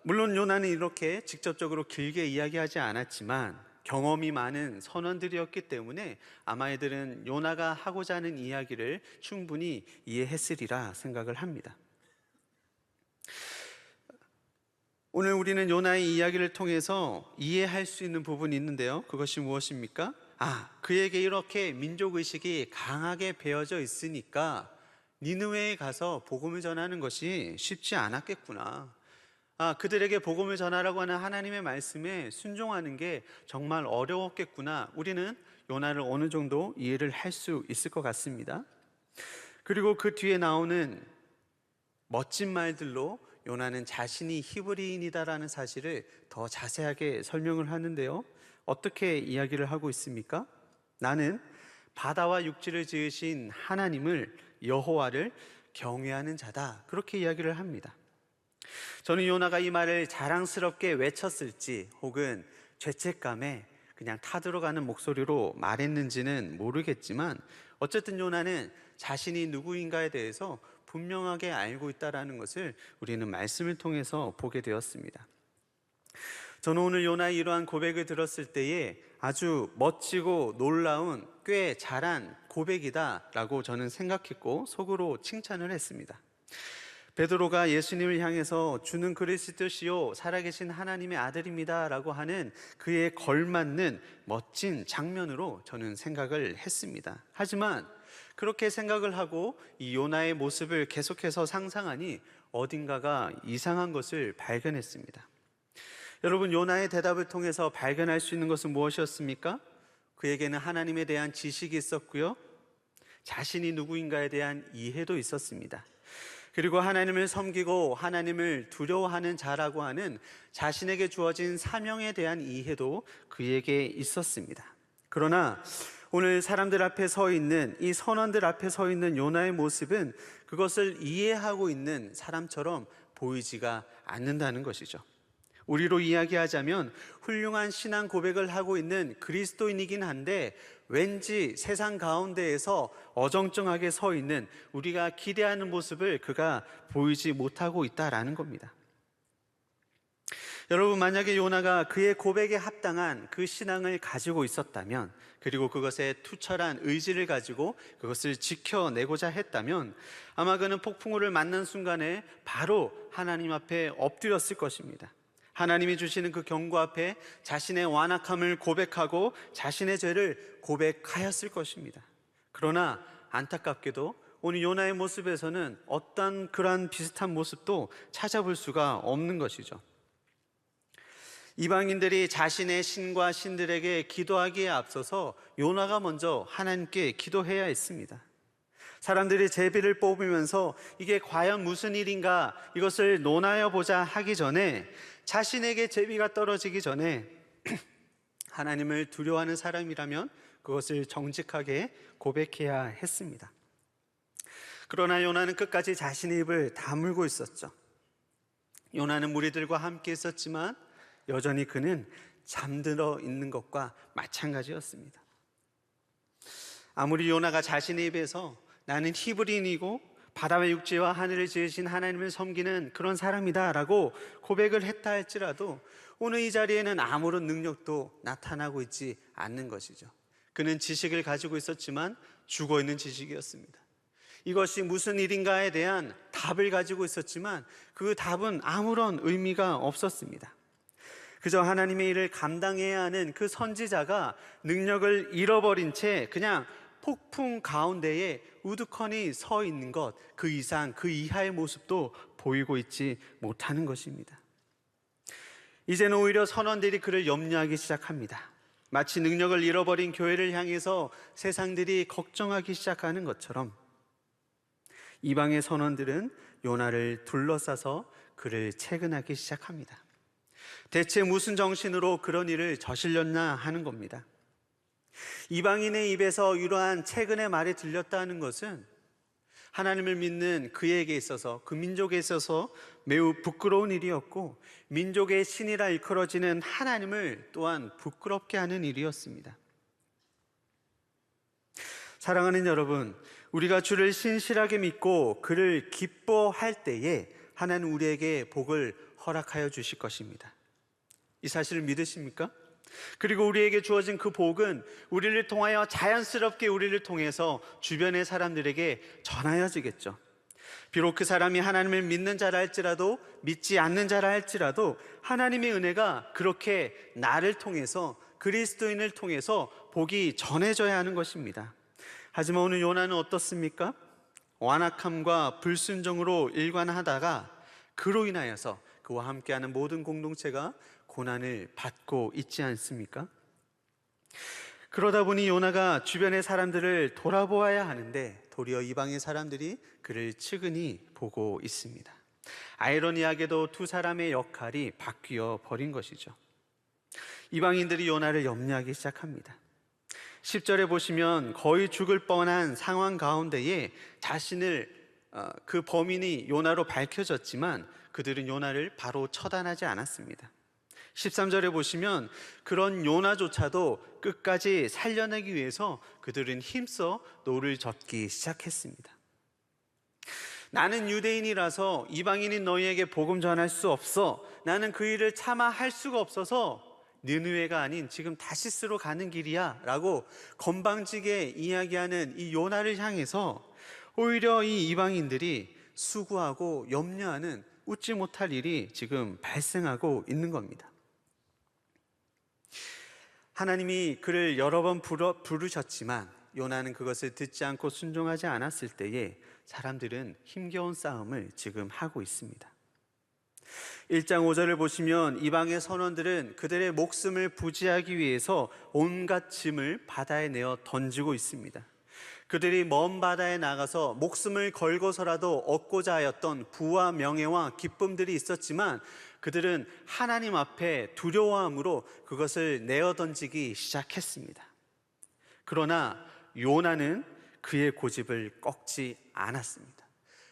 물론 요나는 이렇게 직접적으로 길게 이야기하지 않았지만 경험이 많은 선원들이었기 때문에 아마 이들은 요나가 하고자 하는 이야기를 충분히 이해했으리라 생각을 합니다. 오늘 우리는 요나의 이야기를 통해서 이해할 수 있는 부분이 있는데요, 그것이 무엇입니까? 그에게 이렇게 민족의식이 강하게 배어져 있으니까 니느웨에 가서 복음을 전하는 것이 쉽지 않았겠구나. 그들에게 복음을 전하라고 하는 하나님의 말씀에 순종하는 게 정말 어려웠겠구나. 우리는 요나를 어느 정도 이해를 할 수 있을 것 같습니다. 그리고 그 뒤에 나오는 멋진 말들로 요나는 자신이 히브리인이다라는 사실을 더 자세하게 설명을 하는데요, 어떻게 이야기를 하고 있습니까? 나는 바다와 육지를 지으신 하나님을 여호와를 경외하는 자다, 그렇게 이야기를 합니다. 저는 요나가 이 말을 자랑스럽게 외쳤을지 혹은 죄책감에 그냥 타들어가는 목소리로 말했는지는 모르겠지만, 어쨌든 요나는 자신이 누구인가에 대해서 분명하게 알고 있다는 것을 우리는 말씀을 통해서 보게 되었습니다. 저는 오늘 요나의 이러한 고백을 들었을 때에 아주 멋지고 놀라운, 꽤 잘한 고백이다라고 저는 생각했고 속으로 칭찬을 했습니다. 베드로가 예수님을 향해서 주는 그리스도시요 살아계신 하나님의 아들입니다 라고 하는 그에 걸맞는 멋진 장면으로 저는 생각을 했습니다. 하지만 그렇게 생각을 하고 이 요나의 모습을 계속해서 상상하니 어딘가가 이상한 것을 발견했습니다. 여러분, 요나의 대답을 통해서 발견할 수 있는 것은 무엇이었습니까? 그에게는 하나님에 대한 지식이 있었고요, 자신이 누구인가에 대한 이해도 있었습니다. 그리고 하나님을 섬기고 하나님을 두려워하는 자라고 하는 자신에게 주어진 사명에 대한 이해도 그에게 있었습니다. 그러나 오늘 사람들 앞에 서 있는, 이 선원들 앞에 서 있는 요나의 모습은 그것을 이해하고 있는 사람처럼 보이지가 않는다는 것이죠. 우리로 이야기하자면 훌륭한 신앙 고백을 하고 있는 그리스도인이긴 한데 왠지 세상 가운데에서 어정쩡하게 서 있는, 우리가 기대하는 모습을 그가 보이지 못하고 있다라는 겁니다. 여러분, 만약에 요나가 그의 고백에 합당한 그 신앙을 가지고 있었다면, 그리고 그것에 투철한 의지를 가지고 그것을 지켜내고자 했다면 아마 그는 폭풍우를 만난 순간에 바로 하나님 앞에 엎드렸을 것입니다. 하나님이 주시는 그 경고 앞에 자신의 완악함을 고백하고 자신의 죄를 고백하였을 것입니다. 그러나 안타깝게도 오늘 요나의 모습에서는 어떤 그러한 비슷한 모습도 찾아볼 수가 없는 것이죠. 이방인들이 자신의 신과 신들에게 기도하기에 앞서서 요나가 먼저 하나님께 기도해야 했습니다. 사람들이 제비를 뽑으면서 이게 과연 무슨 일인가 이것을 논하여 보자 하기 전에, 자신에게 제비가 떨어지기 전에 하나님을 두려워하는 사람이라면 그것을 정직하게 고백해야 했습니다. 그러나 요나는 끝까지 자신의 입을 다물고 있었죠. 요나는 무리들과 함께 있었지만 여전히 그는 잠들어 있는 것과 마찬가지였습니다. 아무리 요나가 자신의 입에서 나는 히브리인이고 바다와 육지와 하늘을 지으신 하나님을 섬기는 그런 사람이다 라고 고백을 했다 할지라도 오늘 이 자리에는 아무런 능력도 나타나고 있지 않는 것이죠. 그는 지식을 가지고 있었지만 죽어있는 지식이었습니다. 이것이 무슨 일인가에 대한 답을 가지고 있었지만 그 답은 아무런 의미가 없었습니다. 그저 하나님의 일을 감당해야 하는 그 선지자가 능력을 잃어버린 채 그냥 폭풍 가운데에 우두커니 서 있는 것, 그 이상 그 이하의 모습도 보이고 있지 못하는 것입니다. 이제는 오히려 선원들이 그를 염려하기 시작합니다. 마치 능력을 잃어버린 교회를 향해서 세상들이 걱정하기 시작하는 것처럼 이방의 선원들은 요나를 둘러싸서 그를 채근하기 시작합니다. 대체 무슨 정신으로 그런 일을 저질렀나 하는 겁니다. 이방인의 입에서 이러한 채근의 말이 들렸다는 것은 하나님을 믿는 그에게 있어서, 그 민족에 있어서 매우 부끄러운 일이었고, 민족의 신이라 일컬어지는 하나님을 또한 부끄럽게 하는 일이었습니다. 사랑하는 여러분, 우리가 주를 신실하게 믿고 그를 기뻐할 때에 하나님 우리에게 복을 허락하여 주실 것입니다. 이 사실을 믿으십니까? 그리고 우리에게 주어진 그 복은 우리를 통하여 자연스럽게 우리를 통해서 주변의 사람들에게 전하여지겠죠. 비록 그 사람이 하나님을 믿는 자라 할지라도 믿지 않는 자라 할지라도 하나님의 은혜가 그렇게 나를 통해서, 그리스도인을 통해서 복이 전해져야 하는 것입니다. 하지만 오늘 요나는 어떻습니까? 완악함과 불순종으로 일관하다가 그로 인하여서 그와 함께하는 모든 공동체가 고난을 받고 있지 않습니까? 그러다 보니 요나가 주변의 사람들을 돌아보아야 하는데 도리어 이방의 사람들이 그를 측은히 보고 있습니다. 아이러니하게도 두 사람의 역할이 바뀌어 버린 것이죠. 이방인들이 요나를 염려하기 시작합니다. 10절에 보시면 거의 죽을 뻔한 상황 가운데에 자신을 그 범인이 요나로 밝혀졌지만 그들은 요나를 바로 처단하지 않았습니다. 13절에 보시면 그런 요나조차도 끝까지 살려내기 위해서 그들은 힘써 노를 젓기 시작했습니다. 나는 유대인이라서 이방인인 너희에게 복음 전할 수 없어. 나는 그 일을 차마 할 수가 없어서 느느웨가 아닌 지금 다시스로 가는 길이야 라고 건방지게 이야기하는 이 요나를 향해서 오히려 이 이방인들이 수고하고 염려하는 웃지 못할 일이 지금 발생하고 있는 겁니다. 하나님이 그를 여러 번 부르셨지만 요나는 그것을 듣지 않고 순종하지 않았을 때에 사람들은 힘겨운 싸움을 지금 하고 있습니다. 1장 5절을 보시면 이방의 선원들은 그들의 목숨을 부지하기 위해서 온갖 짐을 바다에 내어 던지고 있습니다. 그들이 먼 바다에 나가서 목숨을 걸고서라도 얻고자 하였던 부와 명예와 기쁨들이 있었지만 그들은 하나님 앞에 두려워함으로 그것을 내어 던지기 시작했습니다. 그러나 요나는 그의 고집을 꺾지 않았습니다.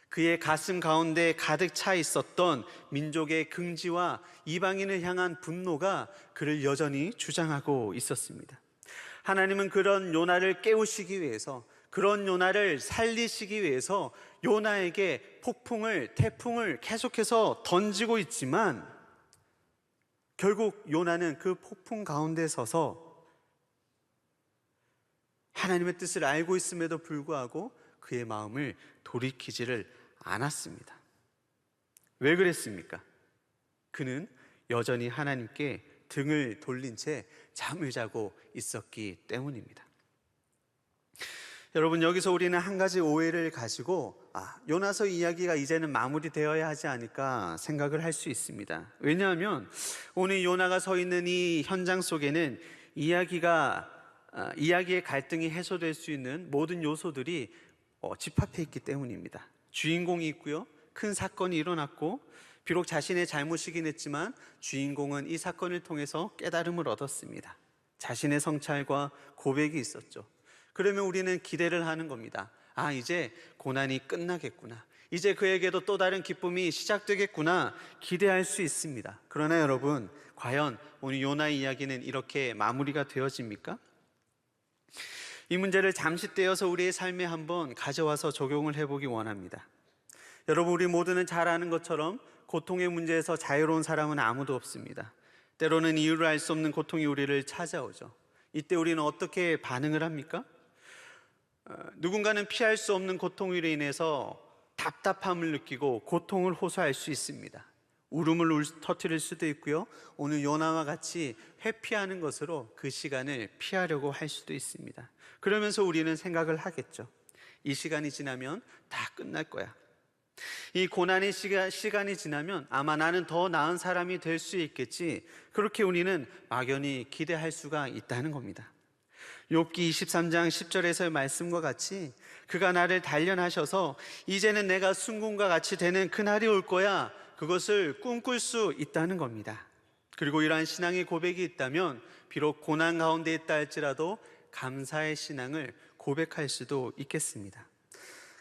그의 가슴 가운데 가득 차 있었던 민족의 긍지와 이방인을 향한 분노가 그를 여전히 주장하고 있었습니다. 하나님은 그런 요나를 깨우시기 위해서, 그런 요나를 살리시기 위해서 요나에게 폭풍을, 태풍을 계속해서 던지고 있지만 결국 요나는 그 폭풍 가운데 서서 하나님의 뜻을 알고 있음에도 불구하고 그의 마음을 돌이키지를 않았습니다. 왜 그랬습니까? 그는 여전히 하나님께 등을 돌린 채 잠을 자고 있었기 때문입니다. 여러분, 여기서 우리는 한 가지 오해를 가지고 요나서 이야기가 이제는 마무리되어야 하지 않을까 생각을 할 수 있습니다. 왜냐하면 오늘 요나가 서 있는 이 현장 속에는 이야기의 갈등이 해소될 수 있는 모든 요소들이 집합해 있기 때문입니다. 주인공이 있고요, 큰 사건이 일어났고 비록 자신의 잘못이긴 했지만 주인공은 이 사건을 통해서 깨달음을 얻었습니다. 자신의 성찰과 고백이 있었죠. 그러면 우리는 기대를 하는 겁니다. 이제 고난이 끝나겠구나, 이제 그에게도 또 다른 기쁨이 시작되겠구나 기대할 수 있습니다. 그러나 여러분, 과연 오늘 요나의 이야기는 이렇게 마무리가 되어집니까? 이 문제를 잠시 떼어서 우리의 삶에 한번 가져와서 적용을 해보기 원합니다. 여러분, 우리 모두는 잘 아는 것처럼 고통의 문제에서 자유로운 사람은 아무도 없습니다. 때로는 이유를 알 수 없는 고통이 우리를 찾아오죠. 이때 우리는 어떻게 반응을 합니까? 누군가는 피할 수 없는 고통으로 인해서 답답함을 느끼고 고통을 호소할 수 있습니다. 울음을 터뜨릴 수도 있고요, 오늘 요나와 같이 회피하는 것으로 그 시간을 피하려고 할 수도 있습니다. 그러면서 우리는 생각을 하겠죠. 이 시간이 지나면 다 끝날 거야. 이 고난의 시간이 지나면 아마 나는 더 나은 사람이 될 수 있겠지, 그렇게 우리는 막연히 기대할 수가 있다는 겁니다. 욥기 23장 10절에서의 말씀과 같이 그가 나를 단련하셔서 이제는 내가 순금과 같이 되는 그날이 올 거야, 그것을 꿈꿀 수 있다는 겁니다. 그리고 이러한 신앙의 고백이 있다면 비록 고난 가운데 있다 할지라도 감사의 신앙을 고백할 수도 있겠습니다.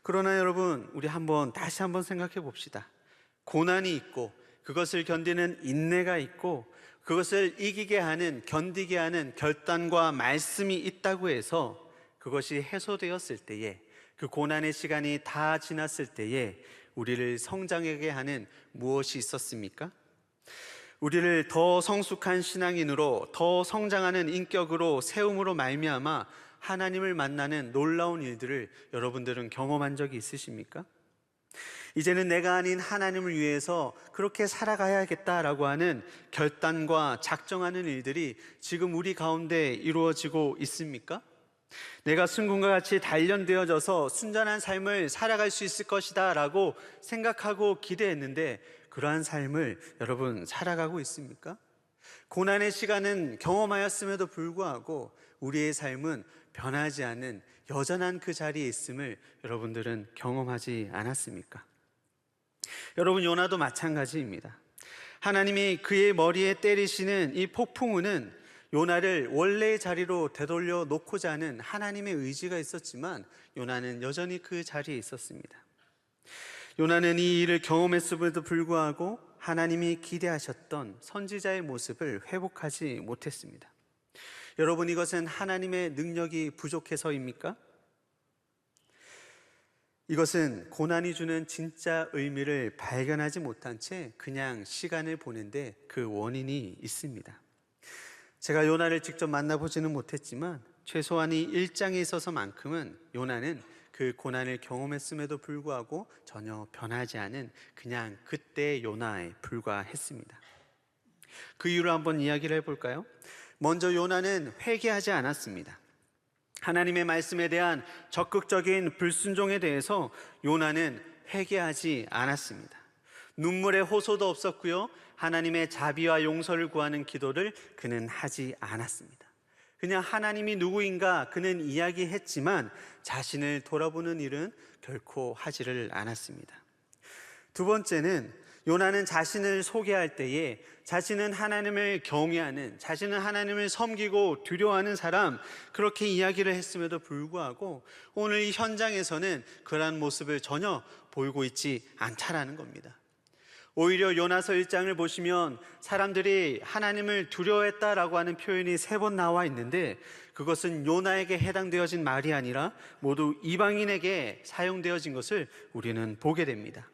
그러나 여러분, 우리 다시 한번 생각해 봅시다. 고난이 있고 그것을 견디는 인내가 있고 그것을 이기게 하는, 견디게 하는 결단과 말씀이 있다고 해서 그것이 해소되었을 때에, 그 고난의 시간이 다 지났을 때에 우리를 성장하게 하는 무엇이 있었습니까? 우리를 더 성숙한 신앙인으로, 더 성장하는 인격으로 세움으로 말미암아 하나님을 만나는 놀라운 일들을 여러분들은 경험한 적이 있으십니까? 이제는 내가 아닌 하나님을 위해서 그렇게 살아가야겠다라고 하는 결단과 작정하는 일들이 지금 우리 가운데 이루어지고 있습니까? 내가 순금과 같이 단련되어져서 순전한 삶을 살아갈 수 있을 것이다 라고 생각하고 기대했는데 그러한 삶을 여러분 살아가고 있습니까? 고난의 시간은 경험하였음에도 불구하고 우리의 삶은 변하지 않은 여전한 그 자리에 있음을 여러분들은 경험하지 않았습니까? 여러분, 요나도 마찬가지입니다. 하나님이 그의 머리에 때리시는 이 폭풍우는 요나를 원래의 자리로 되돌려 놓고자 하는 하나님의 의지가 있었지만 요나는 여전히 그 자리에 있었습니다. 요나는 이 일을 경험했음에도 불구하고 하나님이 기대하셨던 선지자의 모습을 회복하지 못했습니다. 여러분, 이것은 하나님의 능력이 부족해서입니까? 이것은 고난이 주는 진짜 의미를 발견하지 못한 채 그냥 시간을 보낸데 그 원인이 있습니다. 제가 요나를 직접 만나보지는 못했지만 최소한 이 1장에 있어서만큼은 요나는 그 고난을 경험했음에도 불구하고 전혀 변하지 않은 그냥 그때의 요나에 불과했습니다. 그 이유를 한번 이야기를 해볼까요? 먼저 요나는 회개하지 않았습니다. 하나님의 말씀에 대한 적극적인 불순종에 대해서 요나는 회개하지 않았습니다. 눈물의 호소도 없었고요, 하나님의 자비와 용서를 구하는 기도를 그는 하지 않았습니다. 그냥 하나님이 누구인가 그는 이야기했지만 자신을 돌아보는 일은 결코 하지를 않았습니다. 두 번째는 요나는 자신을 소개할 때에 자신은 하나님을 경외하는, 자신은 하나님을 섬기고 두려워하는 사람, 그렇게 이야기를 했음에도 불구하고 오늘 이 현장에서는 그러한 모습을 전혀 보이고 있지 않다라는 겁니다. 오히려 요나서 1장을 보시면 사람들이 하나님을 두려워했다라고 하는 표현이 3번 나와 있는데 그것은 요나에게 해당되어진 말이 아니라 모두 이방인에게 사용되어진 것을 우리는 보게 됩니다.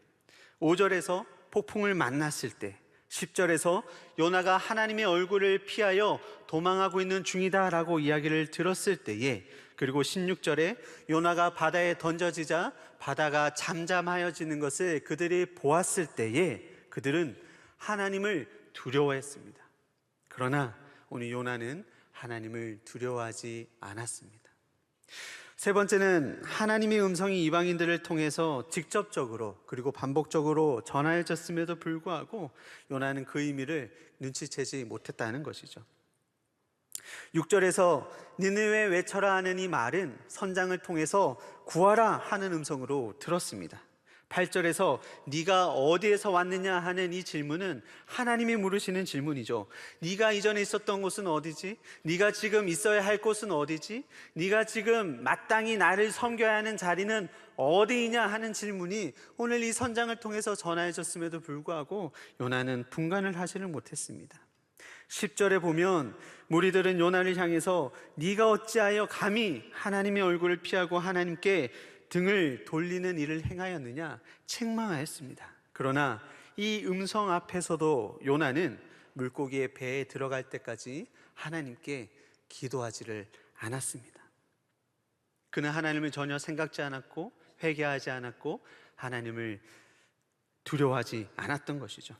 5절에서 폭풍을 만났을 때, 10절에서 요나가 하나님의 얼굴을 피하여 도망하고 있는 중이다라고 이야기를 들었을 때에, 그리고 16절에 요나가 바다에 던져지자 바다가 잠잠하여지는 것을 그들이 보았을 때에 그들은 하나님을 두려워했습니다. 그러나 오늘 요나는 하나님을 두려워하지 않았습니다. 세 번째는 하나님의 음성이 이방인들을 통해서 직접적으로 그리고 반복적으로 전하여졌음에도 불구하고 요나는 그 의미를 눈치채지 못했다는 것이죠. 6절에서 니느웨 외쳐라 하는 이 말은 선장을 통해서 구하라 하는 음성으로 들었습니다. 8절에서 네가 어디에서 왔느냐 하는 이 질문은 하나님이 물으시는 질문이죠. 네가 이전에 있었던 곳은 어디지? 네가 지금 있어야 할 곳은 어디지? 네가 지금 마땅히 나를 섬겨야 하는 자리는 어디이냐 하는 질문이 오늘 이 선장을 통해서 전하여졌음에도 불구하고 요나는 분간을 하지를 못했습니다. 10절에 보면 무리들은 요나를 향해서 네가 어찌하여 감히 하나님의 얼굴을 피하고 하나님께 등을 돌리는 일을 행하였느냐 책망하였습니다. 그러나 이 음성 앞에서도 요나는 물고기의 배에 들어갈 때까지 하나님께 기도하지를 않았습니다. 그는 하나님을 전혀 생각지 않았고 회개하지 않았고 하나님을 두려워하지 않았던 것이죠.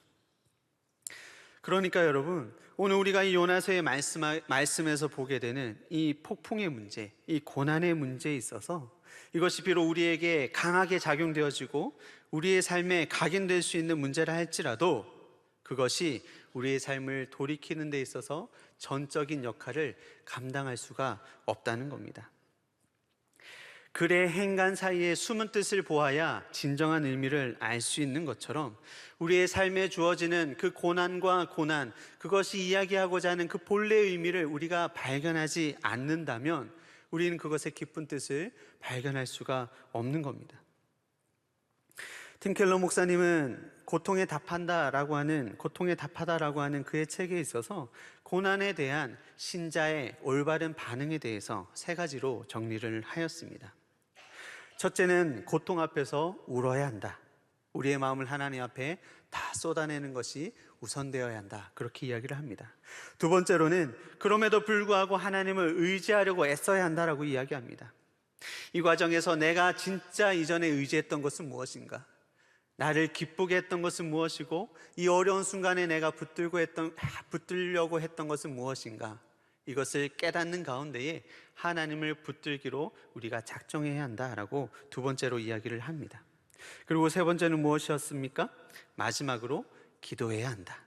그러니까 여러분, 오늘 우리가 이 요나서의 말씀에서 보게 되는 이 폭풍의 문제, 이 고난의 문제에 있어서 이것이 비록 우리에게 강하게 작용되어지고 우리의 삶에 각인될 수 있는 문제라 할지라도 그것이 우리의 삶을 돌이키는 데 있어서 전적인 역할을 감당할 수가 없다는 겁니다. 글의 행간 사이에 숨은 뜻을 보아야 진정한 의미를 알 수 있는 것처럼 우리의 삶에 주어지는 그 고난과 고난, 그것이 이야기하고자 하는 그 본래의 의미를 우리가 발견하지 않는다면 우리는 그것의 깊은 뜻을 발견할 수가 없는 겁니다. 팀 켈러 목사님은 고통에 답하다라고 하는 그의 책에 있어서 고난에 대한 신자의 올바른 반응에 대해서 3가지로 정리를 하였습니다. 첫째는 고통 앞에서 울어야 한다. 우리의 마음을 하나님 앞에 다 쏟아내는 것이 우선되어야 한다. 그렇게 이야기를 합니다. 두 번째로는 그럼에도 불구하고 하나님을 의지하려고 애써야 한다라고 이야기합니다. 이 과정에서 내가 진짜 이전에 의지했던 것은 무엇인가? 나를 기쁘게 했던 것은 무엇이고 이 어려운 순간에 내가 붙들려고 했던 것은 무엇인가? 이것을 깨닫는 가운데에 하나님을 붙들기로 우리가 작정해야 한다라고 두 번째로 이야기를 합니다. 그리고 세 번째는 무엇이었습니까? 마지막으로 기도해야 한다.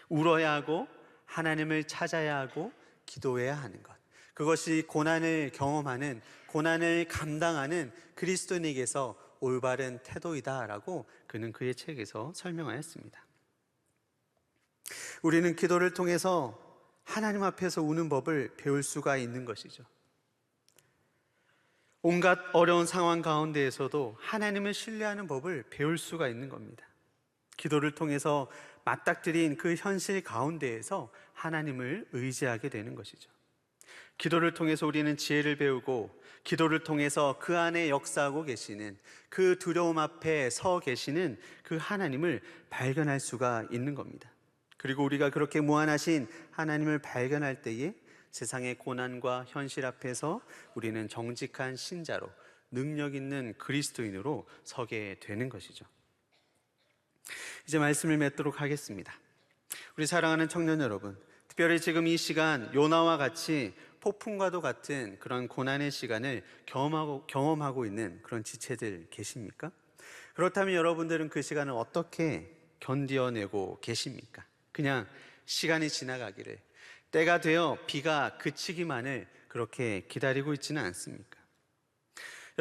울어야 하고 하나님을 찾아야 하고 기도해야 하는 것, 그것이 고난을 경험하는, 고난을 감당하는 그리스도인에게서 올바른 태도이다라고 그는 그의 책에서 설명하였습니다. 우리는 기도를 통해서 하나님 앞에서 우는 법을 배울 수가 있는 것이죠. 온갖 어려운 상황 가운데에서도 하나님을 신뢰하는 법을 배울 수가 있는 겁니다. 기도를 통해서 맞닥뜨린 그 현실 가운데에서 하나님을 의지하게 되는 것이죠. 기도를 통해서 우리는 지혜를 배우고, 기도를 통해서 그 안에 역사하고 계시는, 그 두려움 앞에 서 계시는 그 하나님을 발견할 수가 있는 겁니다. 그리고 우리가 그렇게 무한하신 하나님을 발견할 때에 세상의 고난과 현실 앞에서 우리는 정직한 신자로, 능력 있는 그리스도인으로 서게 되는 것이죠. 이제 말씀을 맺도록 하겠습니다. 우리 사랑하는 청년 여러분, 특별히 지금 이 시간 요나와 같이 폭풍과도 같은 그런 고난의 시간을 경험하고 있는 그런 지체들 계십니까? 그렇다면 여러분들은 그 시간을 어떻게 견뎌내고 계십니까? 그냥 시간이 지나가기를, 때가 되어 비가 그치기만을 그렇게 기다리고 있지는 않습니까?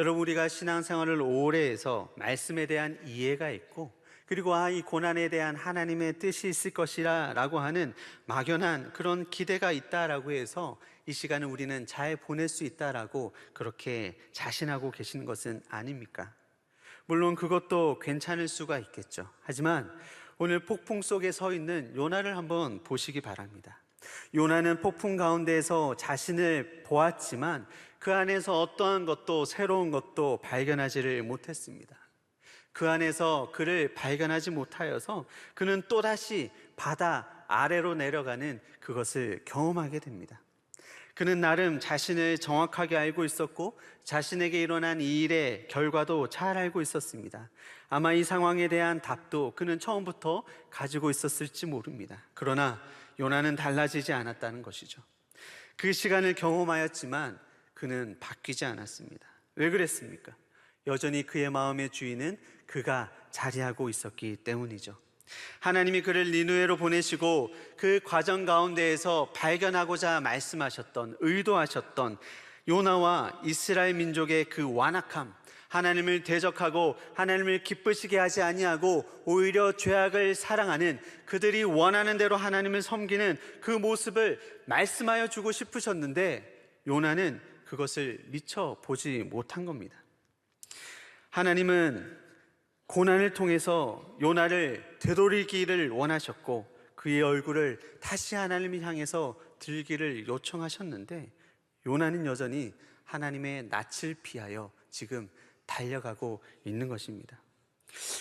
여러분, 우리가 신앙생활을 오래 해서 말씀에 대한 이해가 있고, 그리고 이 고난에 대한 하나님의 뜻이 있을 것이라 라고 하는 막연한 그런 기대가 있다라고 해서 이 시간을 우리는 잘 보낼 수 있다라고 그렇게 자신하고 계시는 것은 아닙니까? 물론 그것도 괜찮을 수가 있겠죠. 하지만 오늘 폭풍 속에 서 있는 요나를 한번 보시기 바랍니다. 요나는 폭풍 가운데에서 자신을 보았지만 그 안에서 어떠한 것도, 새로운 것도 발견하지를 못했습니다. 그 안에서 그를 발견하지 못하여서 그는 또다시 바다 아래로 내려가는 그것을 경험하게 됩니다. 그는 나름 자신을 정확하게 알고 있었고, 자신에게 일어난 이 일의 결과도 잘 알고 있었습니다. 아마 이 상황에 대한 답도 그는 처음부터 가지고 있었을지 모릅니다. 그러나 요나는 달라지지 않았다는 것이죠. 그 시간을 경험하였지만 그는 바뀌지 않았습니다. 왜 그랬습니까? 여전히 그의 마음의 주인은 그가 자리하고 있었기 때문이죠. 하나님이 그를 니느웨로 보내시고 그 과정 가운데에서 발견하고자 말씀하셨던, 의도하셨던 요나와 이스라엘 민족의 그 완악함, 하나님을 대적하고 하나님을 기쁘시게 하지 아니하고 오히려 죄악을 사랑하는, 그들이 원하는 대로 하나님을 섬기는 그 모습을 말씀하여 주고 싶으셨는데 요나는 그것을 미처 보지 못한 겁니다. 하나님은 고난을 통해서 요나를 되돌리기를 원하셨고 그의 얼굴을 다시 하나님을 향해서 들기를 요청하셨는데 요나는 여전히 하나님의 낯을 피하여 지금 달려가고 있는 것입니다.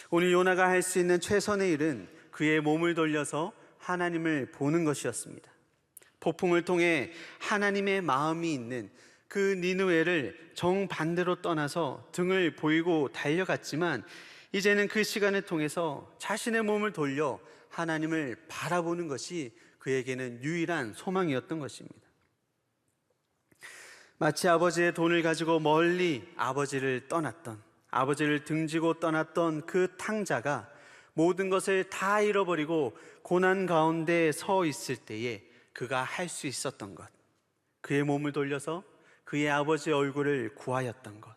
오늘 요나가 할 수 있는 최선의 일은 그의 몸을 돌려서 하나님을 보는 것이었습니다. 폭풍을 통해 하나님의 마음이 있는 그 니느웨를 정반대로 떠나서 등을 보이고 달려갔지만 이제는 그 시간을 통해서 자신의 몸을 돌려 하나님을 바라보는 것이 그에게는 유일한 소망이었던 것입니다. 마치 아버지의 돈을 가지고 멀리 아버지를 떠났던, 아버지를 등지고 떠났던 그 탕자가 모든 것을 다 잃어버리고 고난 가운데 서 있을 때에 그가 할 수 있었던 것, 그의 몸을 돌려서 그의 아버지의 얼굴을 구하였던 것,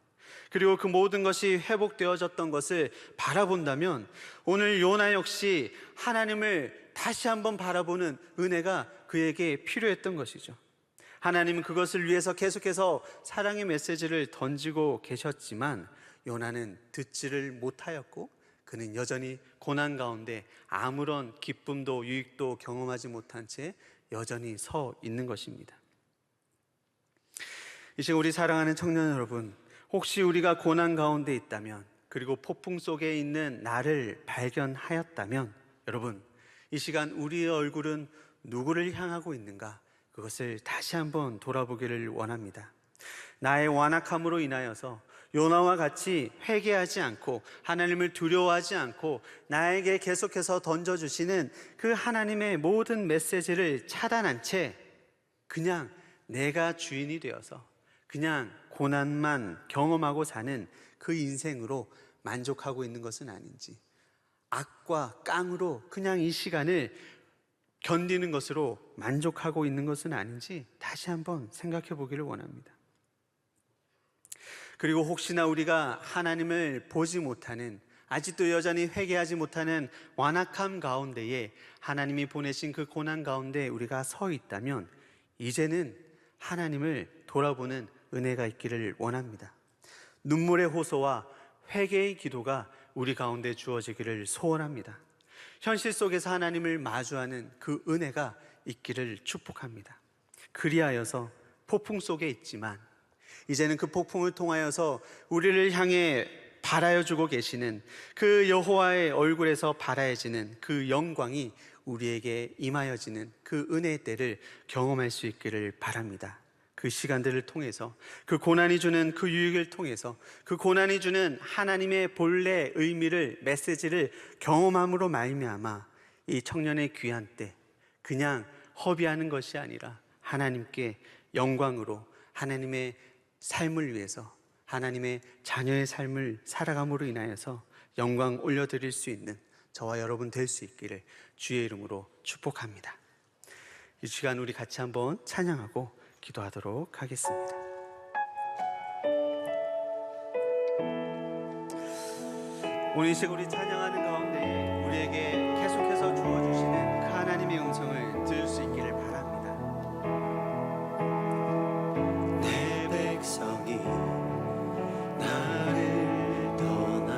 그리고 그 모든 것이 회복되어졌던 것을 바라본다면 오늘 요나 역시 하나님을 다시 한번 바라보는 은혜가 그에게 필요했던 것이죠. 하나님은 그것을 위해서 계속해서 사랑의 메시지를 던지고 계셨지만 요나는 듣지를 못하였고 그는 여전히 고난 가운데 아무런 기쁨도 유익도 경험하지 못한 채 여전히 서 있는 것입니다. 이 시간 우리 사랑하는 청년 여러분, 혹시 우리가 고난 가운데 있다면, 그리고 폭풍 속에 있는 나를 발견하였다면, 여러분 이 시간 우리의 얼굴은 누구를 향하고 있는가, 그것을 다시 한번 돌아보기를 원합니다. 나의 완악함으로 인하여서 요나와 같이 회개하지 않고 하나님을 두려워하지 않고 나에게 계속해서 던져주시는 그 하나님의 모든 메시지를 차단한 채 그냥 내가 주인이 되어서 그냥 고난만 경험하고 사는 그 인생으로 만족하고 있는 것은 아닌지, 악과 깡으로 그냥 이 시간을 견디는 것으로 만족하고 있는 것은 아닌지 다시 한번 생각해 보기를 원합니다. 그리고 혹시나 우리가 하나님을 보지 못하는, 아직도 여전히 회개하지 못하는 완악함 가운데에 하나님이 보내신 그 고난 가운데 우리가 서 있다면 이제는 하나님을 돌아보는 은혜가 있기를 원합니다. 눈물의 호소와 회개의 기도가 우리 가운데 주어지기를 소원합니다. 현실 속에서 하나님을 마주하는 그 은혜가 있기를 축복합니다. 그리하여서 폭풍 속에 있지만 이제는 그 폭풍을 통하여서 우리를 향해 발하여 주고 계시는 그 여호와의 얼굴에서 발하여지는 그 영광이 우리에게 임하여지는 그 은혜의 때를 경험할 수 있기를 바랍니다. 그 시간들을 통해서, 그 고난이 주는 그 유익을 통해서, 그 고난이 주는 하나님의 본래 의미를, 메시지를 경험함으로 말미암아 이 청년의 귀한 때 그냥 허비하는 것이 아니라 하나님께 영광으로 하나님의 삶을 위해서, 하나님의 자녀의 삶을 살아감으로 인하여서 영광 올려드릴 수 있는 저와 여러분 될 수 있기를 주의 이름으로 축복합니다. 이 시간 우리 같이 한번 찬양하고 기도하도록 하겠습니다. 오늘 이 시간 우리 찬양하는 가운데 우리에게 계속해서 주어주시는 그 하나님의 음성을 들을 수 있기를 바랍니다. 내 백성이 나를 떠나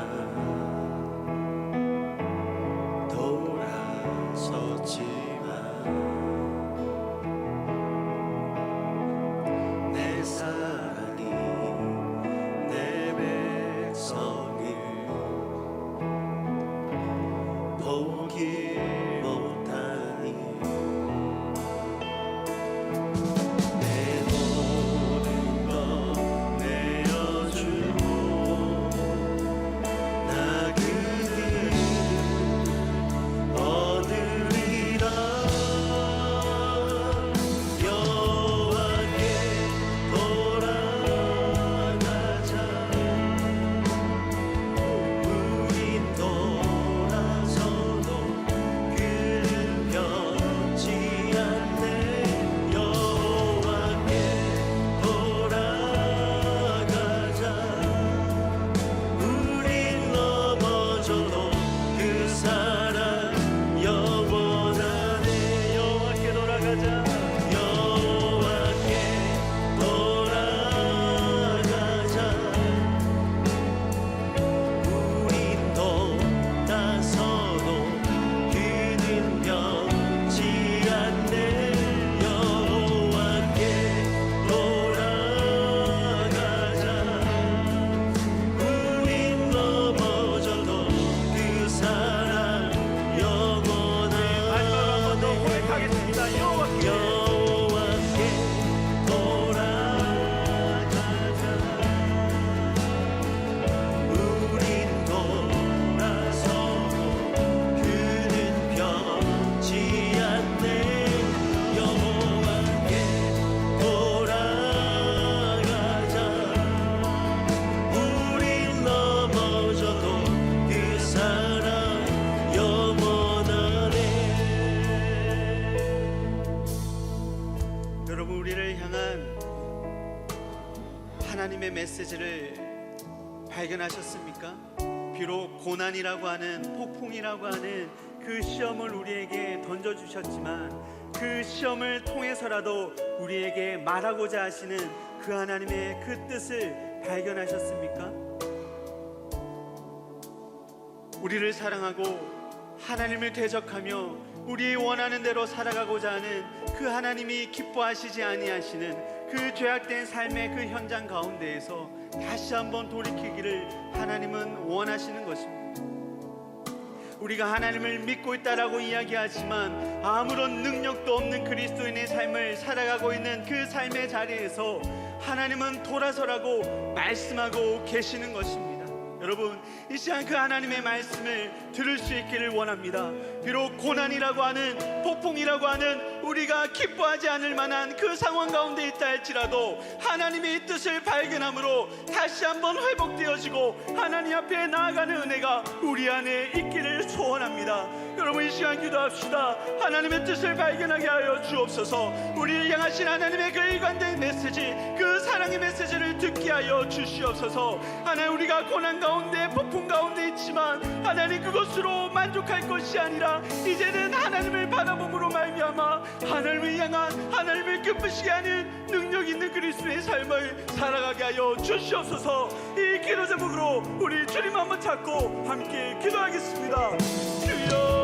돌아섰지만 내 사랑이 내 백성을 포기 못하니 내 모든 것 내어주고 나 그들을 얻으리라. 여호와께 돌아가자. 우린 돌아서도 그는 변치 않네. 여호와께 돌아가자. 우린 넘어져도 그 사랑 영원하네. 여호와께 돌아가자. 여호와께 돌아가자. 우린 돌아서도 그는 변치 않네. 여호와께 돌아가자. 우린 넘어져도 그 사랑 영원하네. 마지막 한 번 더 고백하겠습니다. 여호와께 돌아가자. 우린 돌아서도 그는 변치 않네. 여호와께 돌아가자. 우린 넘어져도 그 사랑 영원하네. 여러분, 우리를 향한 하나님의 메시지를 발견하셨습니까? 비록 고난이라고 하는, 폭풍이라고 하는 그 시험을 우리에게 던져주셨지만 그 시험을 통해서라도 우리에게 말하고자 하시는 그 하나님의 그 뜻을 발견하셨습니까? 우리를 사랑하고 하나님을 대적하며 우리 원하는 대로 살아가고자 하는 그 하나님이 기뻐하시지 아니하시는 그 죄악된 삶의 그 현장 가운데에서 다시 한번 돌이키기를 하나님은 원하시는 것입니다. 우리가 하나님을 믿고 있다라고 이야기하지만 아무런 능력도 없는 그리스도인의 삶을 살아가고 있는 그 삶의 자리에서 하나님은 돌아서라고 말씀하고 계시는 것입니다. 여러분, 이 시간 그 하나님의 말씀을 들을 수 있기를 원합니다. 비록 고난이라고 하는, 폭풍이라고 하는 우리가 기뻐하지 않을 만한 그 상황 가운데 있다 할지라도 하나님의 뜻을 발견함으로 다시 한번 회복되어지고 하나님 앞에 나아가는 은혜가 우리 안에 있기를 소원합니다. 여러분 이 시간 기도합시다. 하나님의 뜻을 발견하게 하여 주옵소서. 우리를 향하신 하나님의 그 일관된 메시지, 그 사랑의 메시지를 듣게 하여 주시옵소서. 하나님, 우리가 고난 가운데 폭풍 가운데 있지만 하나님, 그것으로 만족할 것이 아니라 이제는 하나님을 바라봄으로 말미암아 하나님을 향한, 하나님을 기쁘시게 하는 능력 있는 그리스도의 삶을 살아가게 하여 주시옵소서. 이 기도 제목으로 우리 주님 한번 찾고 함께 기도하겠습니다. 주여,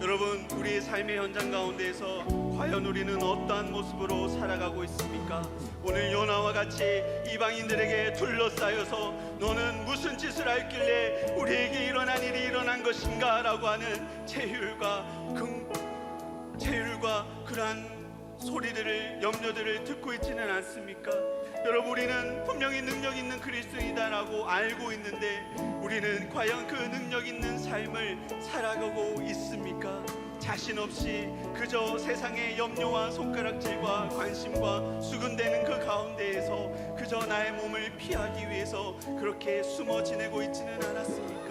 여러분, 우리의 삶의 현장 가운데에서 과연 우리는 어떠한 모습으로 살아가고 있습니까? 오늘 요나와 같이 이방인들에게 둘러싸여서 너는 무슨 짓을 했길래 우리에게 일어난 일이 일어난 것인가? 라고 하는 체휼과 그러한 소리들을, 염려들을 듣고 있지는 않습니까? 여러분, 우리는 분명히 능력 있는 그리스도인이다라고 알고 있는데 우리는 과연 그 능력 있는 삶을 살아가고 있습니까? 자신 없이 그저 세상의 염려와 손가락질과 관심과 수군대는 그 가운데에서 그저 나의 몸을 피하기 위해서 그렇게 숨어 지내고 있지는 않았습니까?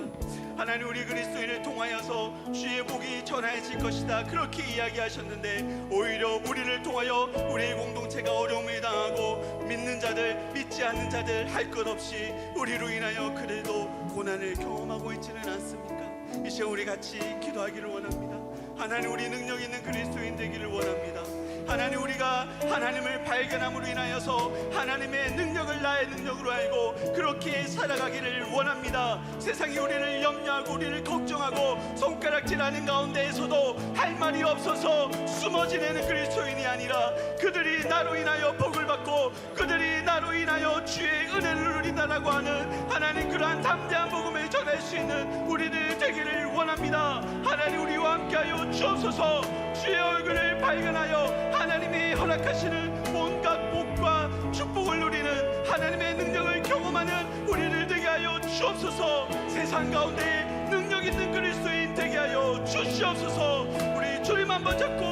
하나님, 우리 그리스도인을 통하여서 주의 복이 전해질 것이다, 그렇게 이야기하셨는데 오히려 우리를 통하여 우리의 공동체가 어려움을 당하고 믿는 자들, 믿지 않는 자들 할 것 없이 우리로 인하여 그래도 고난을 경험하고 있지는 않습니까? 이 시간 우리 같이 기도하기를 원합니다. 하나님, 우리 능력 있는 그리스도인 되기를 원합니다. 하나님, 우리가 하나님을 발견함으로 인하여서 하나님의 능력을 나의 능력으로 알고 그렇게 살아가기를 원합니다. 세상이 우리를 염려하고 우리를 걱정하고 손가락질하는 가운데에서도 할 말이 없어서 숨어 지내는 그리스도인이 아니라 그들이 나로 인하여 복을 받고 그들이 나로 인하여 주의 은혜를 누린다라고 하는 하나님, 그러한 담대한 복음을 전할 수 있는 우리들 되기를 원합니다. 하나님, 우리와 함께하여 주옵소서. 주의 얼굴을 발견하여 하나님이 허락하시는 온갖 복과 축복을 누리는 하나님의 능력을 경험하는 우리를 되게 하여 주옵소서. 세상 가운데 능력 있는 그리스도인 되게 하여 주시옵소서. 우리 주님 한번 잡고